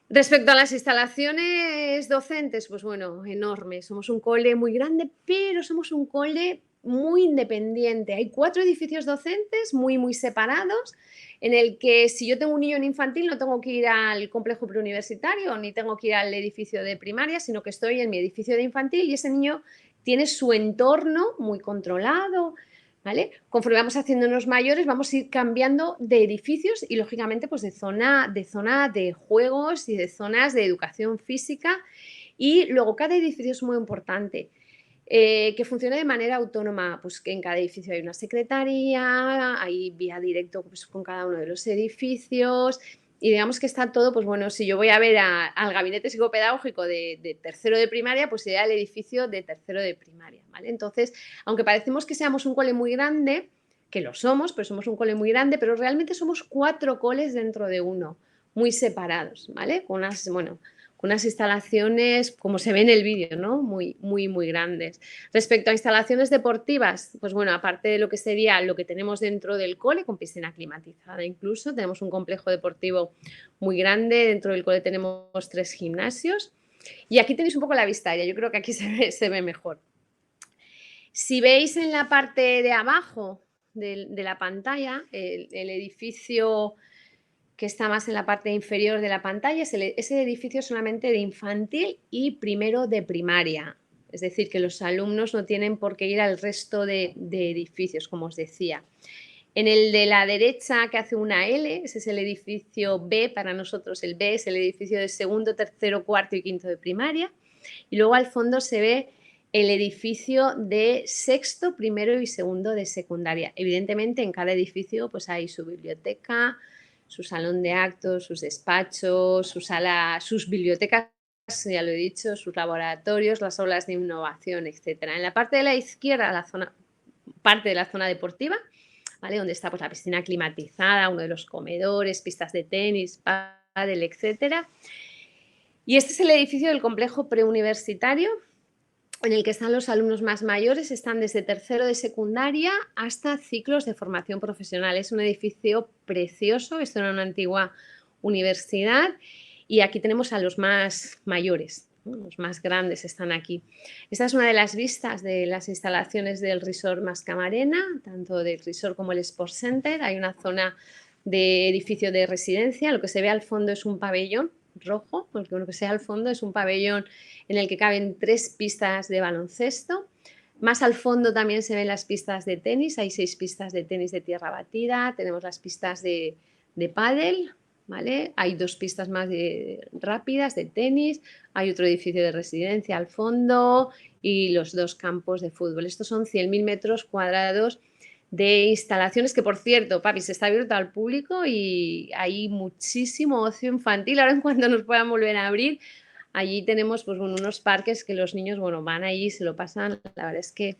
B: Respecto a las instalaciones docentes, pues bueno, enormes. Somos un cole muy grande, pero somos un cole muy independiente. Hay 4 edificios docentes muy, muy separados, en el que si yo tengo un niño en infantil no tengo que ir al complejo preuniversitario ni tengo que ir al edificio de primaria, sino que estoy en mi edificio de infantil y ese niño tiene su entorno muy controlado, ¿vale? Conforme vamos haciéndonos mayores, vamos a ir cambiando de edificios y, lógicamente, pues de zona de juegos y de zonas de educación física. Y luego cada edificio es muy importante. Que funcione de manera autónoma, pues que en cada edificio hay una secretaría, hay vía directo pues, con cada uno de los edificios. Y digamos que está todo, pues bueno, si yo voy a ver al gabinete psicopedagógico de tercero de primaria, pues sería el edificio de tercero de primaria, ¿vale? Entonces, aunque parecemos que seamos un cole muy grande, que lo somos, pero somos un cole muy grande, pero realmente somos 4 coles dentro de uno, muy separados, ¿vale? Con unas instalaciones, como se ve en el vídeo, ¿no? Muy, muy, muy grandes. Respecto a instalaciones deportivas, pues bueno, aparte de lo que sería lo que tenemos dentro del cole, con piscina climatizada incluso, tenemos un complejo deportivo muy grande, dentro del cole tenemos 3 gimnasios y aquí tenéis un poco la vista aérea, yo creo que aquí se ve mejor. Si veis en la parte de abajo de la pantalla, el edificio que está más en la parte inferior de la pantalla, es ese edificio solamente de infantil y primero de primaria. Es decir, que los alumnos no tienen por qué ir al resto de edificios, como os decía. En el de la derecha, que hace una L, ese es el edificio B. Para nosotros el B es el edificio de segundo, tercero, cuarto y quinto de primaria. Y luego al fondo se ve el edificio de sexto, primero y segundo de secundaria. Evidentemente, en cada edificio pues hay su biblioteca, su salón de actos, sus despachos, su sala, sus bibliotecas ya lo he dicho, sus laboratorios, las aulas de innovación, etcétera. En la parte de la izquierda, parte de la zona deportiva, ¿vale? Donde está pues, la piscina climatizada, uno de los comedores, pistas de tenis, pádel, etcétera. Y este es el edificio del complejo preuniversitario, en el que están los alumnos más mayores, están desde tercero de secundaria hasta ciclos de formación profesional. Es un edificio precioso, esto era una antigua universidad, y aquí tenemos a los más mayores, ¿no? Los más grandes están aquí. Esta es una de las vistas de las instalaciones del Resort Mascamarena, tanto del Resort como el Sport Center. Hay una zona de edificio de residencia, lo que se ve al fondo es un pabellón rojo, porque lo que se ve al fondo es un pabellón en el que caben 3 pistas de baloncesto. Más al fondo también se ven las pistas de tenis, hay 6 pistas de tenis de tierra batida, tenemos las pistas de pádel, ¿vale? Hay 2 pistas más rápidas de tenis, hay otro edificio de residencia al fondo y los 2 campos de fútbol. Estos son 100.000 metros cuadrados de instalaciones que, por cierto, papi, se está abierto al público y hay muchísimo ocio infantil. Ahora en cuanto nos puedan volver a abrir, allí tenemos pues, bueno, unos parques que los niños van allí y se lo pasan, la verdad es que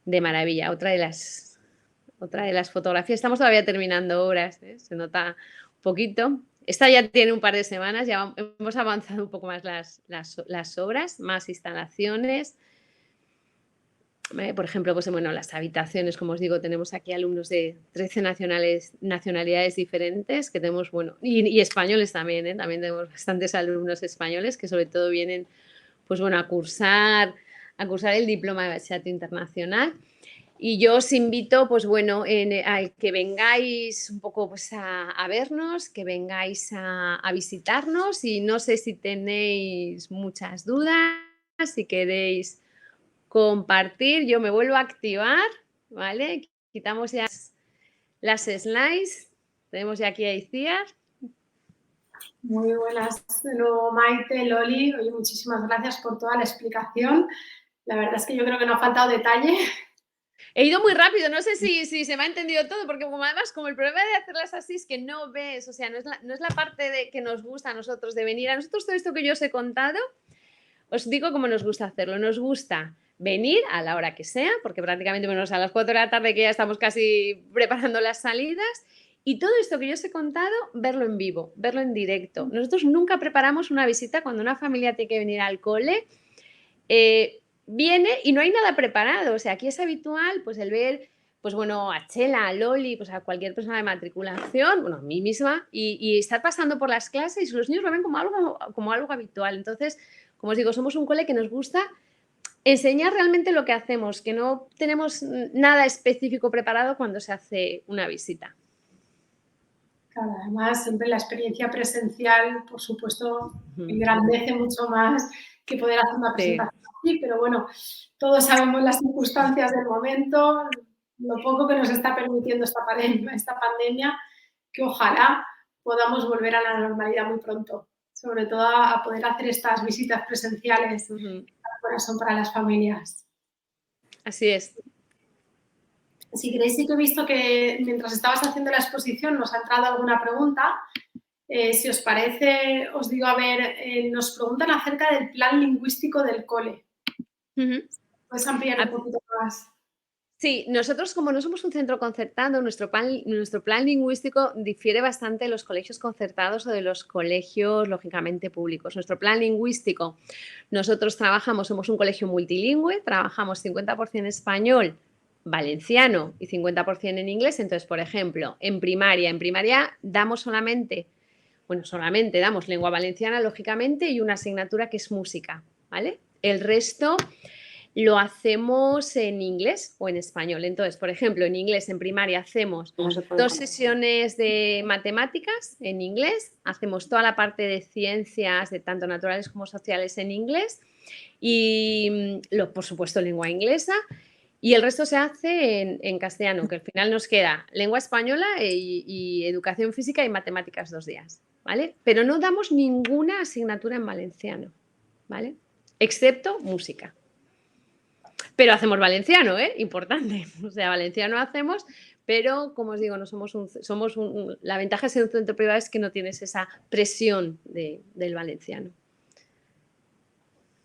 B: de maravilla. Otra de las fotografías, estamos todavía terminando obras, ¿eh? Se nota un poquito. Esta ya tiene un par de semanas, ya hemos avanzado un poco más las obras, más instalaciones. Por ejemplo, pues, bueno, las habitaciones, como os digo, tenemos aquí alumnos de 13 nacionalidades diferentes, que tenemos, bueno, y españoles también, ¿eh? También tenemos bastantes alumnos españoles que sobre todo vienen, pues bueno, a cursar el diploma de bachillerato internacional. Y yo os invito, pues bueno, a que vengáis un poco pues, a vernos, que vengáis a visitarnos, y no sé si tenéis muchas dudas, si queréis compartir, yo me vuelvo a activar, ¿vale? Quitamos ya las slides, tenemos ya aquí a Iciar.
A: Muy buenas de nuevo, Maite, Loli. Oye, muchísimas gracias por toda la explicación. La verdad es que yo creo que no ha faltado detalle.
B: He ido muy rápido, no sé si se me ha entendido todo, porque además como el problema de hacerlas así es que no ves, o sea, no es la parte de que nos gusta a nosotros, de venir a nosotros todo esto que yo os he contado, os digo cómo nos gusta hacerlo. Nos gusta venir a la hora que sea, porque prácticamente menos a las 4 de la tarde que ya estamos casi preparando las salidas, y todo esto que yo os he contado, verlo en vivo, verlo en directo. Nosotros nunca preparamos una visita cuando una familia tiene que venir al cole, viene y no hay nada preparado. O sea, aquí es habitual pues el ver, pues bueno, a Chela, a Loli, pues a cualquier persona de matriculación, bueno, a mí misma, y estar pasando por las clases y los niños lo ven como algo habitual. Entonces, como os digo, somos un cole que nos gusta enseñar realmente lo que hacemos, que no tenemos nada específico preparado cuando se hace una visita.
A: Claro, además, siempre la experiencia presencial, por supuesto, engrandece mucho más que poder hacer una presentación así, pero bueno, todos sabemos las circunstancias del momento, lo poco que nos está permitiendo esta pandemia, que ojalá podamos volver a la normalidad muy pronto, sobre todo a poder hacer estas visitas presenciales que son para las familias.
B: Así es.
A: Si queréis, sí que he visto que mientras estabas haciendo la exposición nos ha entrado alguna pregunta. Si os parece, os digo, a ver, nos preguntan acerca del plan lingüístico del cole. ¿Puedes ampliar un poquito más?
B: Sí, nosotros como no somos un centro concertado, nuestro plan lingüístico difiere bastante de los colegios concertados o de los colegios, lógicamente, públicos. Nuestro plan lingüístico, nosotros somos un colegio multilingüe, trabajamos 50% español, valenciano y 50% en inglés. Entonces, por ejemplo, en primaria damos solamente damos lengua valenciana, lógicamente, y una asignatura que es música, ¿vale? El resto lo hacemos en inglés o en español. Entonces, por ejemplo, en inglés, en primaria, hacemos 2 sesiones de matemáticas en inglés, hacemos toda la parte de ciencias, de tanto naturales como sociales, en inglés, y por supuesto lengua inglesa, y el resto se hace en castellano, que al final nos queda lengua española y educación física y matemáticas 2 días, ¿vale? Pero no damos ninguna asignatura en valenciano, ¿vale? Excepto música. Pero hacemos valenciano, ¿eh? Importante. O sea, valenciano hacemos, pero como os digo, no la ventaja de ser un centro privado es que no tienes esa presión del valenciano.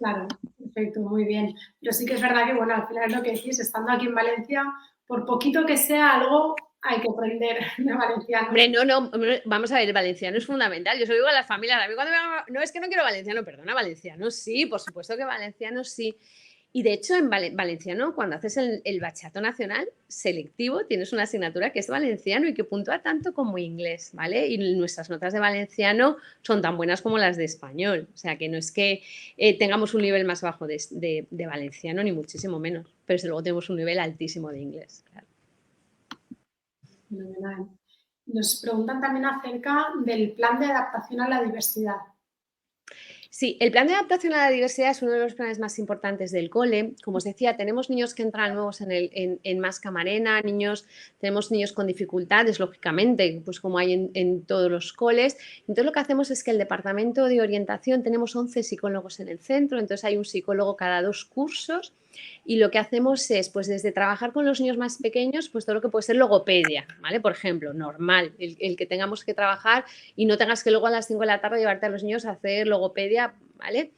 A: Claro, perfecto, muy bien. Pero sí que es verdad que, bueno, al final es lo que decís, estando aquí en Valencia, por poquito que sea algo, hay que aprender de valenciano.
B: Hombre, hombre, vamos a ver, el valenciano es fundamental. Yo se lo digo a las familias. A mí cuando no, es que no quiero valenciano, perdona, valenciano sí, por supuesto que valenciano sí. Y de hecho, en valenciano, cuando haces el bachillerato nacional selectivo, tienes una asignatura que es valenciano y que puntúa tanto como inglés, ¿vale? Y nuestras notas de valenciano son tan buenas como las de español. O sea, que no es que tengamos un nivel más bajo de valenciano, ni muchísimo menos. Pero desde luego tenemos un nivel altísimo de inglés, claro.
A: Fenomenal. Nos preguntan también acerca del plan de adaptación a la diversidad.
B: Sí, el plan de adaptación a la diversidad es uno de los planes más importantes del cole. Como os decía, tenemos niños que entran nuevos en Más Camarena, tenemos niños con dificultades, lógicamente, pues como hay en todos los coles. Entonces lo que hacemos es que el departamento de orientación, tenemos 11 psicólogos en el centro, entonces hay un psicólogo cada 2 cursos. Y lo que hacemos es, pues desde trabajar con los niños más pequeños, pues todo lo que puede ser logopedia, ¿vale? Por ejemplo, normal, el que tengamos que trabajar y no tengas que luego a las 5 de la tarde llevarte a los niños a hacer logopedia, ¿vale?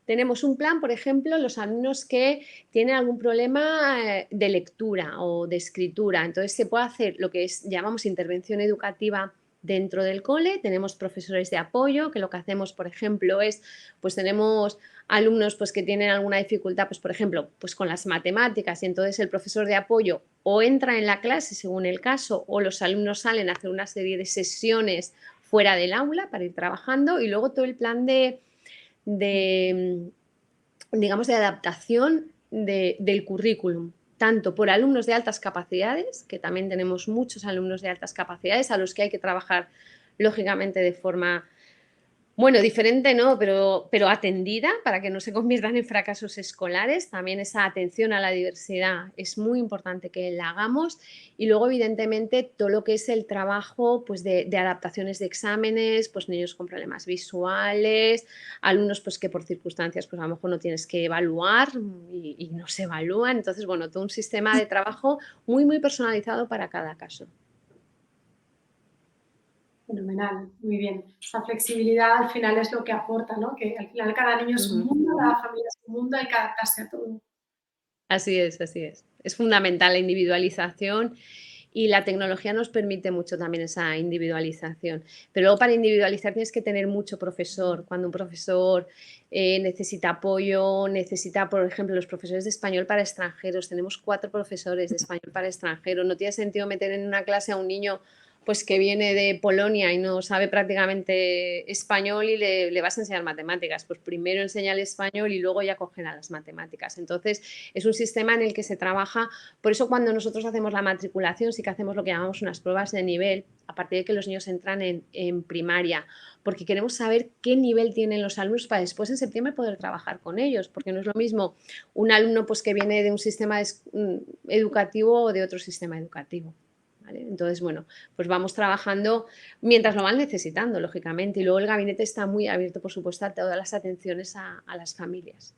B: Tenemos un plan, por ejemplo, los alumnos que tienen algún problema de lectura o de escritura, entonces se puede hacer lo que llamamos intervención educativa dentro del cole. Tenemos profesores de apoyo, que lo que hacemos, por ejemplo, es, pues tenemos alumnos pues, que tienen alguna dificultad, pues, por ejemplo, pues con las matemáticas, y entonces el profesor de apoyo o entra en la clase según el caso, o los alumnos salen a hacer una serie de sesiones fuera del aula para ir trabajando, y luego todo el plan digamos, de adaptación del currículum, tanto por alumnos de altas capacidades, que también tenemos muchos alumnos de altas capacidades a los que hay que trabajar lógicamente de forma, bueno, diferente no, pero atendida para que no se conviertan en fracasos escolares. También esa atención a la diversidad es muy importante que la hagamos. Y luego, evidentemente, todo lo que es el trabajo pues, de adaptaciones de exámenes, pues niños con problemas visuales, alumnos pues, que por circunstancias pues, a lo mejor no tienes que evaluar y no se evalúan. Entonces, bueno, todo un sistema de trabajo muy, muy personalizado para cada caso.
A: Fenomenal, muy bien. Esa flexibilidad al final es lo que aporta, ¿no? Que al final cada niño es un mundo, cada familia es un mundo, hay que adaptarse a todo.
B: Así es, así es. Es fundamental la individualización y la tecnología nos permite mucho también esa individualización. Pero luego para individualizar tienes que tener mucho profesor. Cuando un profesor necesita apoyo, necesita, por ejemplo, los profesores de español para extranjeros. Tenemos 4 profesores de español para extranjeros. No tiene sentido meter en una clase a un niño pues que viene de Polonia y no sabe prácticamente español y le vas a enseñar matemáticas. Pues primero enseña el español y luego ya cogen a las matemáticas. Entonces, es un sistema en el que se trabaja. Por eso cuando nosotros hacemos la matriculación sí que hacemos lo que llamamos unas pruebas de nivel a partir de que los niños entran en primaria, porque queremos saber qué nivel tienen los alumnos para después en septiembre poder trabajar con ellos, porque no es lo mismo un alumno pues, que viene de un sistema educativo o de otro sistema educativo. ¿Vale? Entonces, bueno, pues vamos trabajando mientras lo van necesitando, lógicamente. Y luego el gabinete está muy abierto, por supuesto, a todas las atenciones a las familias.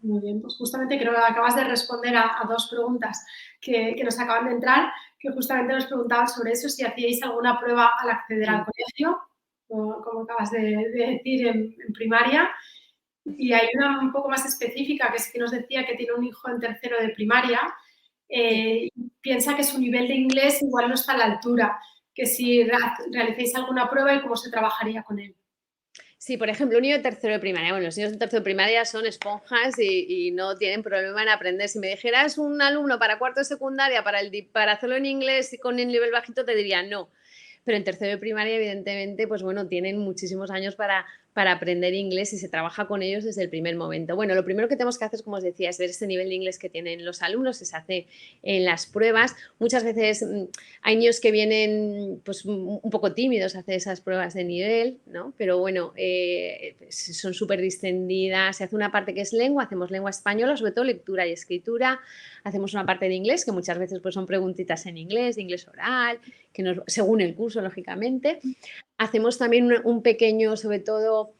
A: Muy bien, pues justamente creo que acabas de responder a 2 preguntas que nos acaban de entrar, que justamente nos preguntaban sobre eso, si hacíais alguna prueba al acceder al colegio, como acabas de decir, en primaria. Y hay una un poco más específica, que es que nos decía que tiene un hijo en tercero de primaria, piensa que su nivel de inglés igual no está a la altura, que si realicéis alguna prueba y cómo se trabajaría con él.
B: Sí, por ejemplo, un niño de tercero de primaria. Bueno, los niños de tercero de primaria son esponjas y no tienen problema en aprender. Si me dijeras un alumno para cuarto de secundaria para hacerlo en inglés y con el nivel bajito, te diría no. Pero en tercero de primaria, evidentemente, pues bueno, tienen muchísimos años para aprender inglés y se trabaja con ellos desde el primer momento. Bueno, lo primero que tenemos que hacer, como os decía, es ver ese nivel de inglés que tienen los alumnos, se hace en las pruebas. Muchas veces hay niños que vienen pues un poco tímidos a hacer esas pruebas de nivel, ¿no? Pero bueno, son súper distendidas. Se hace una parte que es lengua, hacemos lengua española, sobre todo lectura y escritura. Hacemos una parte de inglés, que muchas veces pues, son preguntitas en inglés, de inglés oral, según el curso, lógicamente. Hacemos también un pequeño, sobre todo,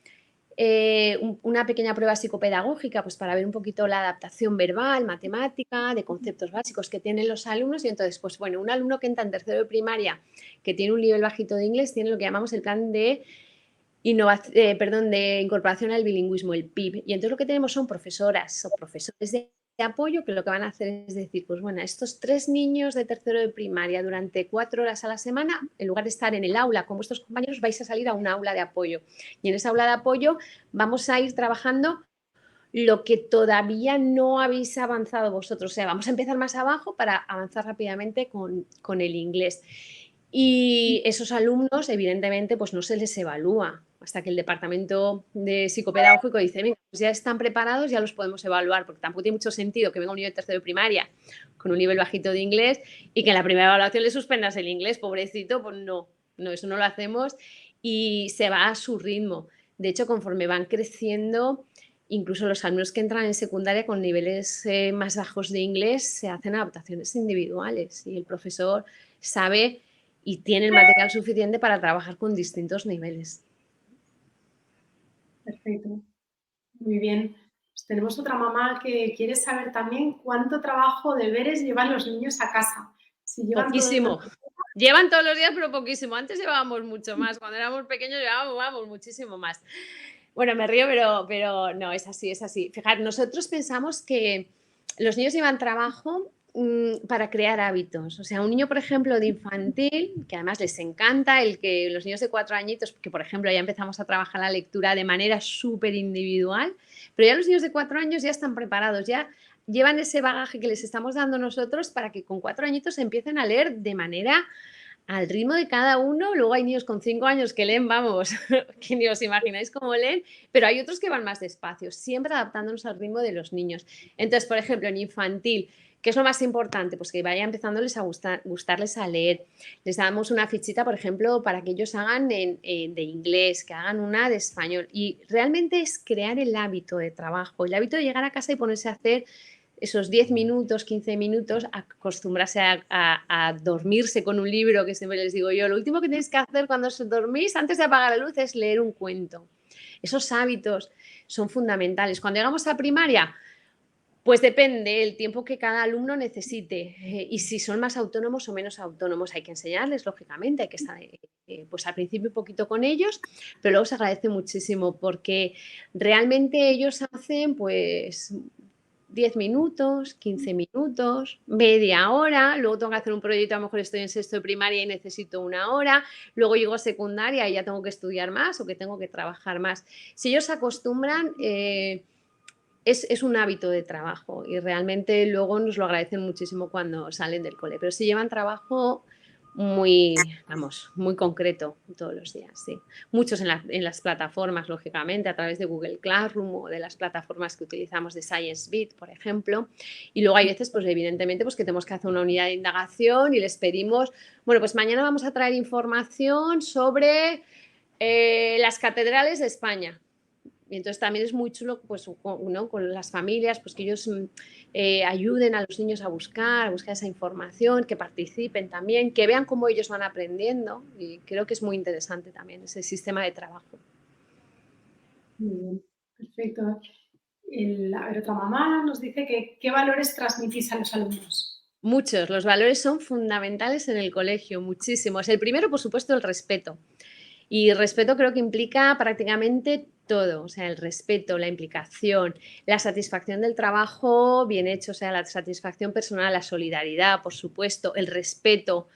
B: una pequeña prueba psicopedagógica, pues para ver un poquito la adaptación verbal, matemática, de conceptos básicos que tienen los alumnos. Y entonces, pues bueno, un alumno que entra en tercero de primaria, que tiene un nivel bajito de inglés, tiene lo que llamamos el plan de de incorporación al bilingüismo, el PIB. Y entonces lo que tenemos son profesoras o profesores de apoyo que lo que van a hacer es decir, pues bueno, estos 3 niños de tercero de primaria durante 4 horas a la semana, en lugar de estar en el aula con vuestros compañeros, vais a salir a un aula de apoyo. Y en esa aula de apoyo vamos a ir trabajando lo que todavía no habéis avanzado vosotros. O sea, vamos a empezar más abajo para avanzar rápidamente con el inglés. Y esos alumnos, evidentemente, pues no se les evalúa hasta que el departamento de psicopedagógico dice, venga, pues ya están preparados, ya los podemos evaluar, porque tampoco tiene mucho sentido que venga un niño de tercero de primaria con un nivel bajito de inglés y que en la primera evaluación le suspendas el inglés, pobrecito, pues no, eso no lo hacemos y se va a su ritmo. De hecho, conforme van creciendo, incluso los alumnos que entran en secundaria con niveles más bajos de inglés se hacen adaptaciones individuales y el profesor sabe y tiene el material suficiente para trabajar con distintos niveles.
A: Perfecto. Muy bien. Pues tenemos otra mamá que quiere saber también cuánto trabajo, deberes llevan los niños a casa. Si llevan
B: poquísimo. Llevan todos los días, pero poquísimo. Antes llevábamos mucho más. Cuando éramos pequeños llevábamos muchísimo más. Bueno, me río, pero no, es así, es así. Fíjate, nosotros pensamos que los niños llevan trabajo para crear hábitos. O sea, un niño, por ejemplo, de infantil, que además les encanta el que los niños de 4 añitos, que por ejemplo ya empezamos a trabajar la lectura de manera súper individual, pero ya los niños de 4 años ya están preparados, ya llevan ese bagaje que les estamos dando nosotros para que con 4 añitos empiecen a leer de manera al ritmo de cada uno. Luego hay niños con 5 años que leen, vamos, que ni os imagináis cómo leen, pero hay otros que van más despacio, siempre adaptándonos al ritmo de los niños. Entonces, por ejemplo, en infantil, ¿qué es lo más importante? Pues que vaya empezándoles a gustarles a leer. Les damos una fichita, por ejemplo, para que ellos hagan de inglés, que hagan una de español. Y realmente es crear el hábito de trabajo, el hábito de llegar a casa y ponerse a hacer esos 10 minutos, 15 minutos, acostumbrarse a dormirse con un libro, que siempre les digo yo, lo último que tenéis que hacer cuando os dormís, antes de apagar la luz, es leer un cuento. Esos hábitos son fundamentales. Cuando llegamos a primaria, pues depende el tiempo que cada alumno necesite y si son más autónomos o menos autónomos. Hay que enseñarles, lógicamente, hay que estar pues al principio un poquito con ellos, pero luego se agradece muchísimo porque realmente ellos hacen pues 10 minutos, 15 minutos, media hora, luego tengo que hacer un proyecto, a lo mejor estoy en sexto de primaria y necesito 1 hora, luego llego a secundaria y ya tengo que estudiar más o que tengo que trabajar más. Si ellos se acostumbran, es un hábito de trabajo y realmente luego nos lo agradecen muchísimo cuando salen del cole, pero si llevan trabajo muy concreto todos los días, sí. Muchos en las plataformas, lógicamente, a través de Google Classroom o de las plataformas que utilizamos de ScienceBit, por ejemplo. Y luego hay veces, pues evidentemente, pues que tenemos que hacer una unidad de indagación y les pedimos, bueno, pues mañana vamos a traer información sobre las catedrales de España. Y entonces también es muy chulo, pues, ¿no? Con las familias, pues que ellos ayuden a los niños a buscar esa información, que participen también, que vean cómo ellos van aprendiendo. Y creo que es muy interesante también ese sistema de trabajo.
A: Muy bien, perfecto. A ver, otra mamá nos dice que ¿qué valores transmitís a los alumnos?
B: Muchos, los valores son fundamentales en el colegio, muchísimos. El primero, por supuesto, el respeto. Y respeto creo que implica prácticamente todo, o sea, el respeto, la implicación, la satisfacción del trabajo bien hecho, o sea, la satisfacción personal, la solidaridad, por supuesto, el respeto,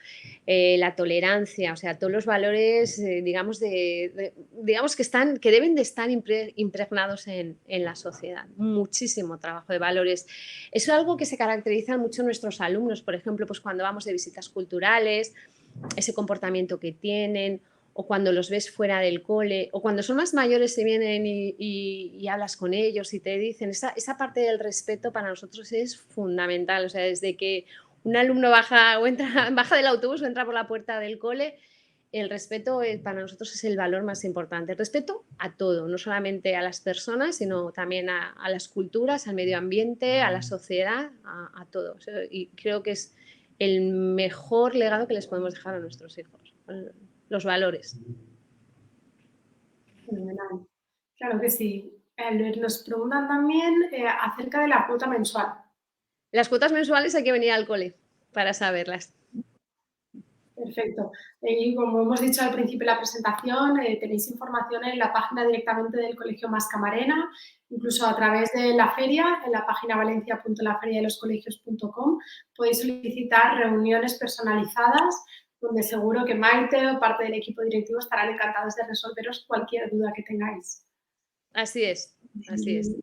B: la tolerancia, o sea, todos los valores, digamos que deben de estar impregnados en la sociedad. Muchísimo trabajo de valores. Eso es algo que se caracteriza mucho en nuestros alumnos, por ejemplo, pues cuando vamos de visitas culturales, ese comportamiento que tienen, o cuando los ves fuera del cole, o cuando son más mayores se vienen y hablas con ellos y te dicen, esa parte del respeto para nosotros es fundamental, o sea, desde que un alumno baja del autobús o entra por la puerta del cole, el respeto para nosotros es el valor más importante. El respeto a todo, no solamente a las personas, sino también a las culturas, al medio ambiente, a la sociedad, a todo. O sea, y creo que es el mejor legado que les podemos dejar a nuestros hijos. Los valores.
A: Fenomenal. Claro que sí. Nos preguntan también acerca de la cuota mensual.
B: Las cuotas mensuales hay que venir al cole para saberlas.
A: Perfecto. Y como hemos dicho al principio de la presentación, tenéis información en la página directamente del Colegio Mas Camarena, incluso a través de la feria, en la página valencia.laferiadeloscolegios.com, podéis solicitar reuniones personalizadas donde seguro que Maite o parte del equipo directivo estarán encantados de resolveros cualquier duda que tengáis.
B: Así es, así es.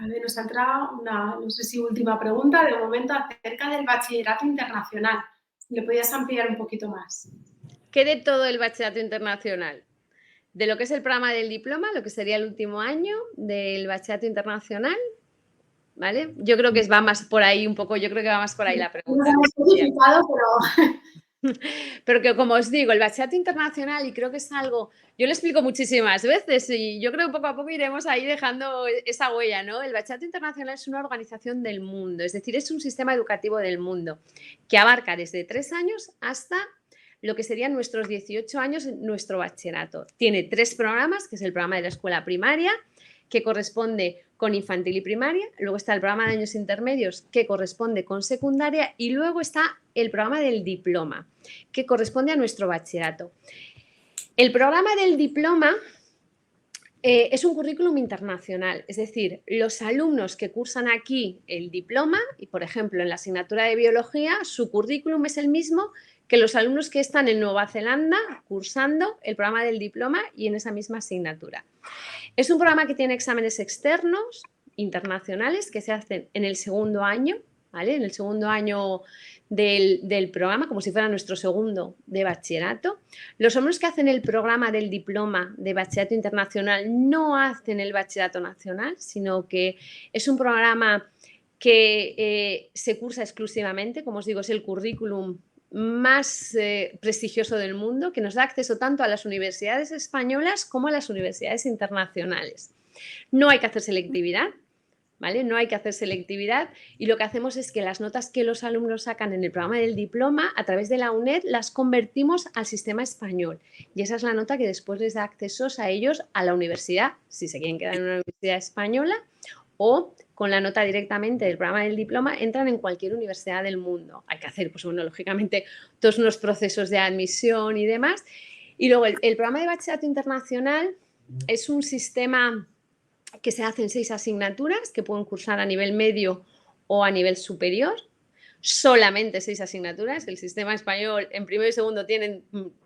A: A ver, nos ha entrado una, no sé si última pregunta, de momento acerca del bachillerato internacional. ¿Le podías ampliar un poquito más?
B: ¿Qué de todo el bachillerato internacional? De lo que es el programa del diploma, lo que sería el último año del bachillerato internacional, ¿vale? Yo creo que va más por ahí un poco, yo creo que va más por ahí la pregunta.
A: No hemos especificado, pero...
B: Pero que, como os digo, el bachillerato internacional, y creo que es algo, yo lo explico muchísimas veces y yo creo que poco a poco iremos ahí dejando esa huella, ¿no? El bachillerato internacional es una organización del mundo, es decir, es un sistema educativo del mundo que abarca desde 3 años hasta lo que serían nuestros 18 años en nuestro bachillerato. Tiene 3 programas, que es el programa de la escuela primaria, que corresponde con infantil y primaria, luego está el programa de años intermedios, que corresponde con secundaria, y luego está el programa del diploma, que corresponde a nuestro bachillerato. El programa del diploma es un currículum internacional, es decir, los alumnos que cursan aquí el diploma, y por ejemplo en la asignatura de biología, su currículum es el mismo que los alumnos que están en Nueva Zelanda cursando el programa del diploma y en esa misma asignatura. Es un programa que tiene exámenes externos, internacionales, que se hacen en el segundo año, ¿vale? En el segundo año del programa, como si fuera nuestro segundo de bachillerato. Los alumnos que hacen el programa del diploma de bachillerato internacional no hacen el bachillerato nacional, sino que es un programa que se cursa exclusivamente, como os digo, es el currículum más prestigioso del mundo, que nos da acceso tanto a las universidades españolas como a las universidades internacionales. No hay que hacer selectividad, ¿vale? No hay que hacer selectividad, y lo que hacemos es que las notas que los alumnos sacan en el programa del diploma, a través de la UNED, las convertimos al sistema español, y esa es la nota que después les da accesos a ellos a la universidad, si se quieren quedar en una universidad española, o con la nota directamente del programa del diploma entran en cualquier universidad del mundo. Hay que hacer, pues bueno, lógicamente, todos unos procesos de admisión y demás. Y luego el programa de bachillerato internacional es un sistema que se hacen 6 asignaturas que pueden cursar a nivel medio o a nivel superior. Solamente 6 asignaturas. El sistema español en primero y segundo tienen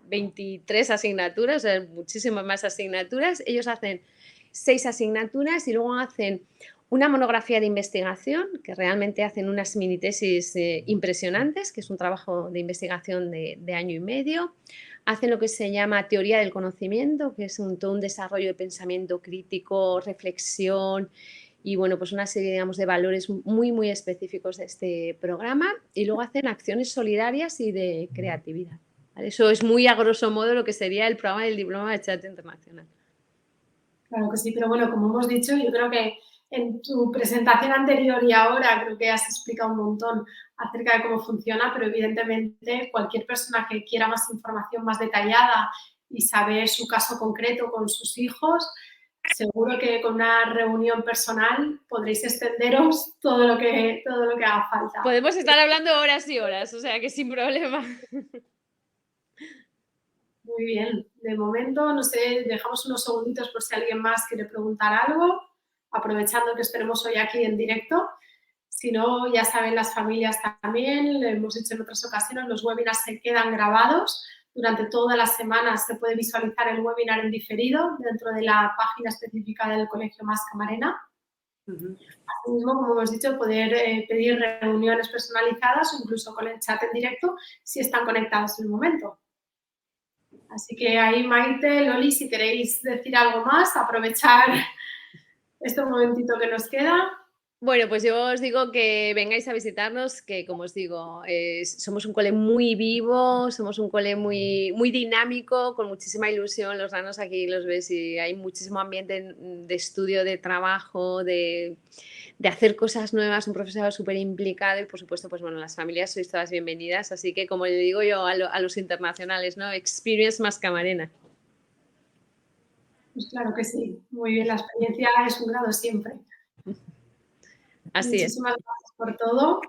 B: 23 asignaturas, o sea, muchísimas más asignaturas. Ellos hacen 6 asignaturas y luego hacen una monografía de investigación, que realmente hacen unas mini tesis impresionantes, que es un trabajo de investigación de año y medio. Hacen lo que se llama teoría del conocimiento, que es todo un desarrollo de pensamiento crítico, reflexión y, bueno, pues una serie, digamos, de valores muy, muy específicos de este programa. Y luego hacen acciones solidarias y de creatividad, ¿vale? Eso es muy a grosso modo lo que sería el programa del diploma de bachillerato internacional.
A: Claro que sí, pero bueno, como hemos dicho, yo creo que en tu presentación anterior y ahora creo que has explicado un montón acerca de cómo funciona, pero evidentemente cualquier persona que quiera más información más detallada y saber su caso concreto con sus hijos, seguro que con una reunión personal podréis extenderos todo lo que haga falta.
B: Podemos estar hablando horas y horas, o sea que sin problema.
A: Muy bien. De momento, no sé, dejamos unos segunditos por si alguien más quiere preguntar algo, aprovechando que estaremos hoy aquí en directo. Si no, ya saben las familias también, lo hemos dicho en otras ocasiones, los webinars se quedan grabados. Durante todas las semanas se puede visualizar el webinar en diferido dentro de la página específica del Colegio Mas Camarena. Asimismo, como hemos dicho, poder pedir reuniones personalizadas o incluso con el chat en directo si están conectados en el momento. Así que ahí, Maite, Loli, si queréis decir algo más, aprovechar este momentito que nos queda.
B: Bueno, pues yo os digo que vengáis a visitarnos, que como os digo, somos un cole muy vivo, somos un cole muy, muy dinámico, con muchísima ilusión. Los nanos aquí los ves y hay muchísimo ambiente de estudio, de trabajo, de hacer cosas nuevas, un profesorado súper implicado y, por supuesto, pues bueno, las familias sois todas bienvenidas. Así que, como le digo yo a los internacionales, ¿no? Experience Mas Camarena.
A: Pues claro que sí. Muy bien, la experiencia es un grado siempre.
B: Así
A: Muchísimas gracias por todo.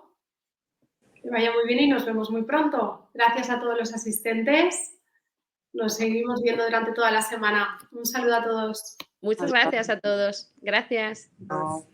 A: Que vaya muy bien y nos vemos muy pronto. Gracias a todos los asistentes. Nos seguimos viendo durante toda la semana. Un saludo a todos.
B: Muchas gracias a todos. Gracias.
C: No.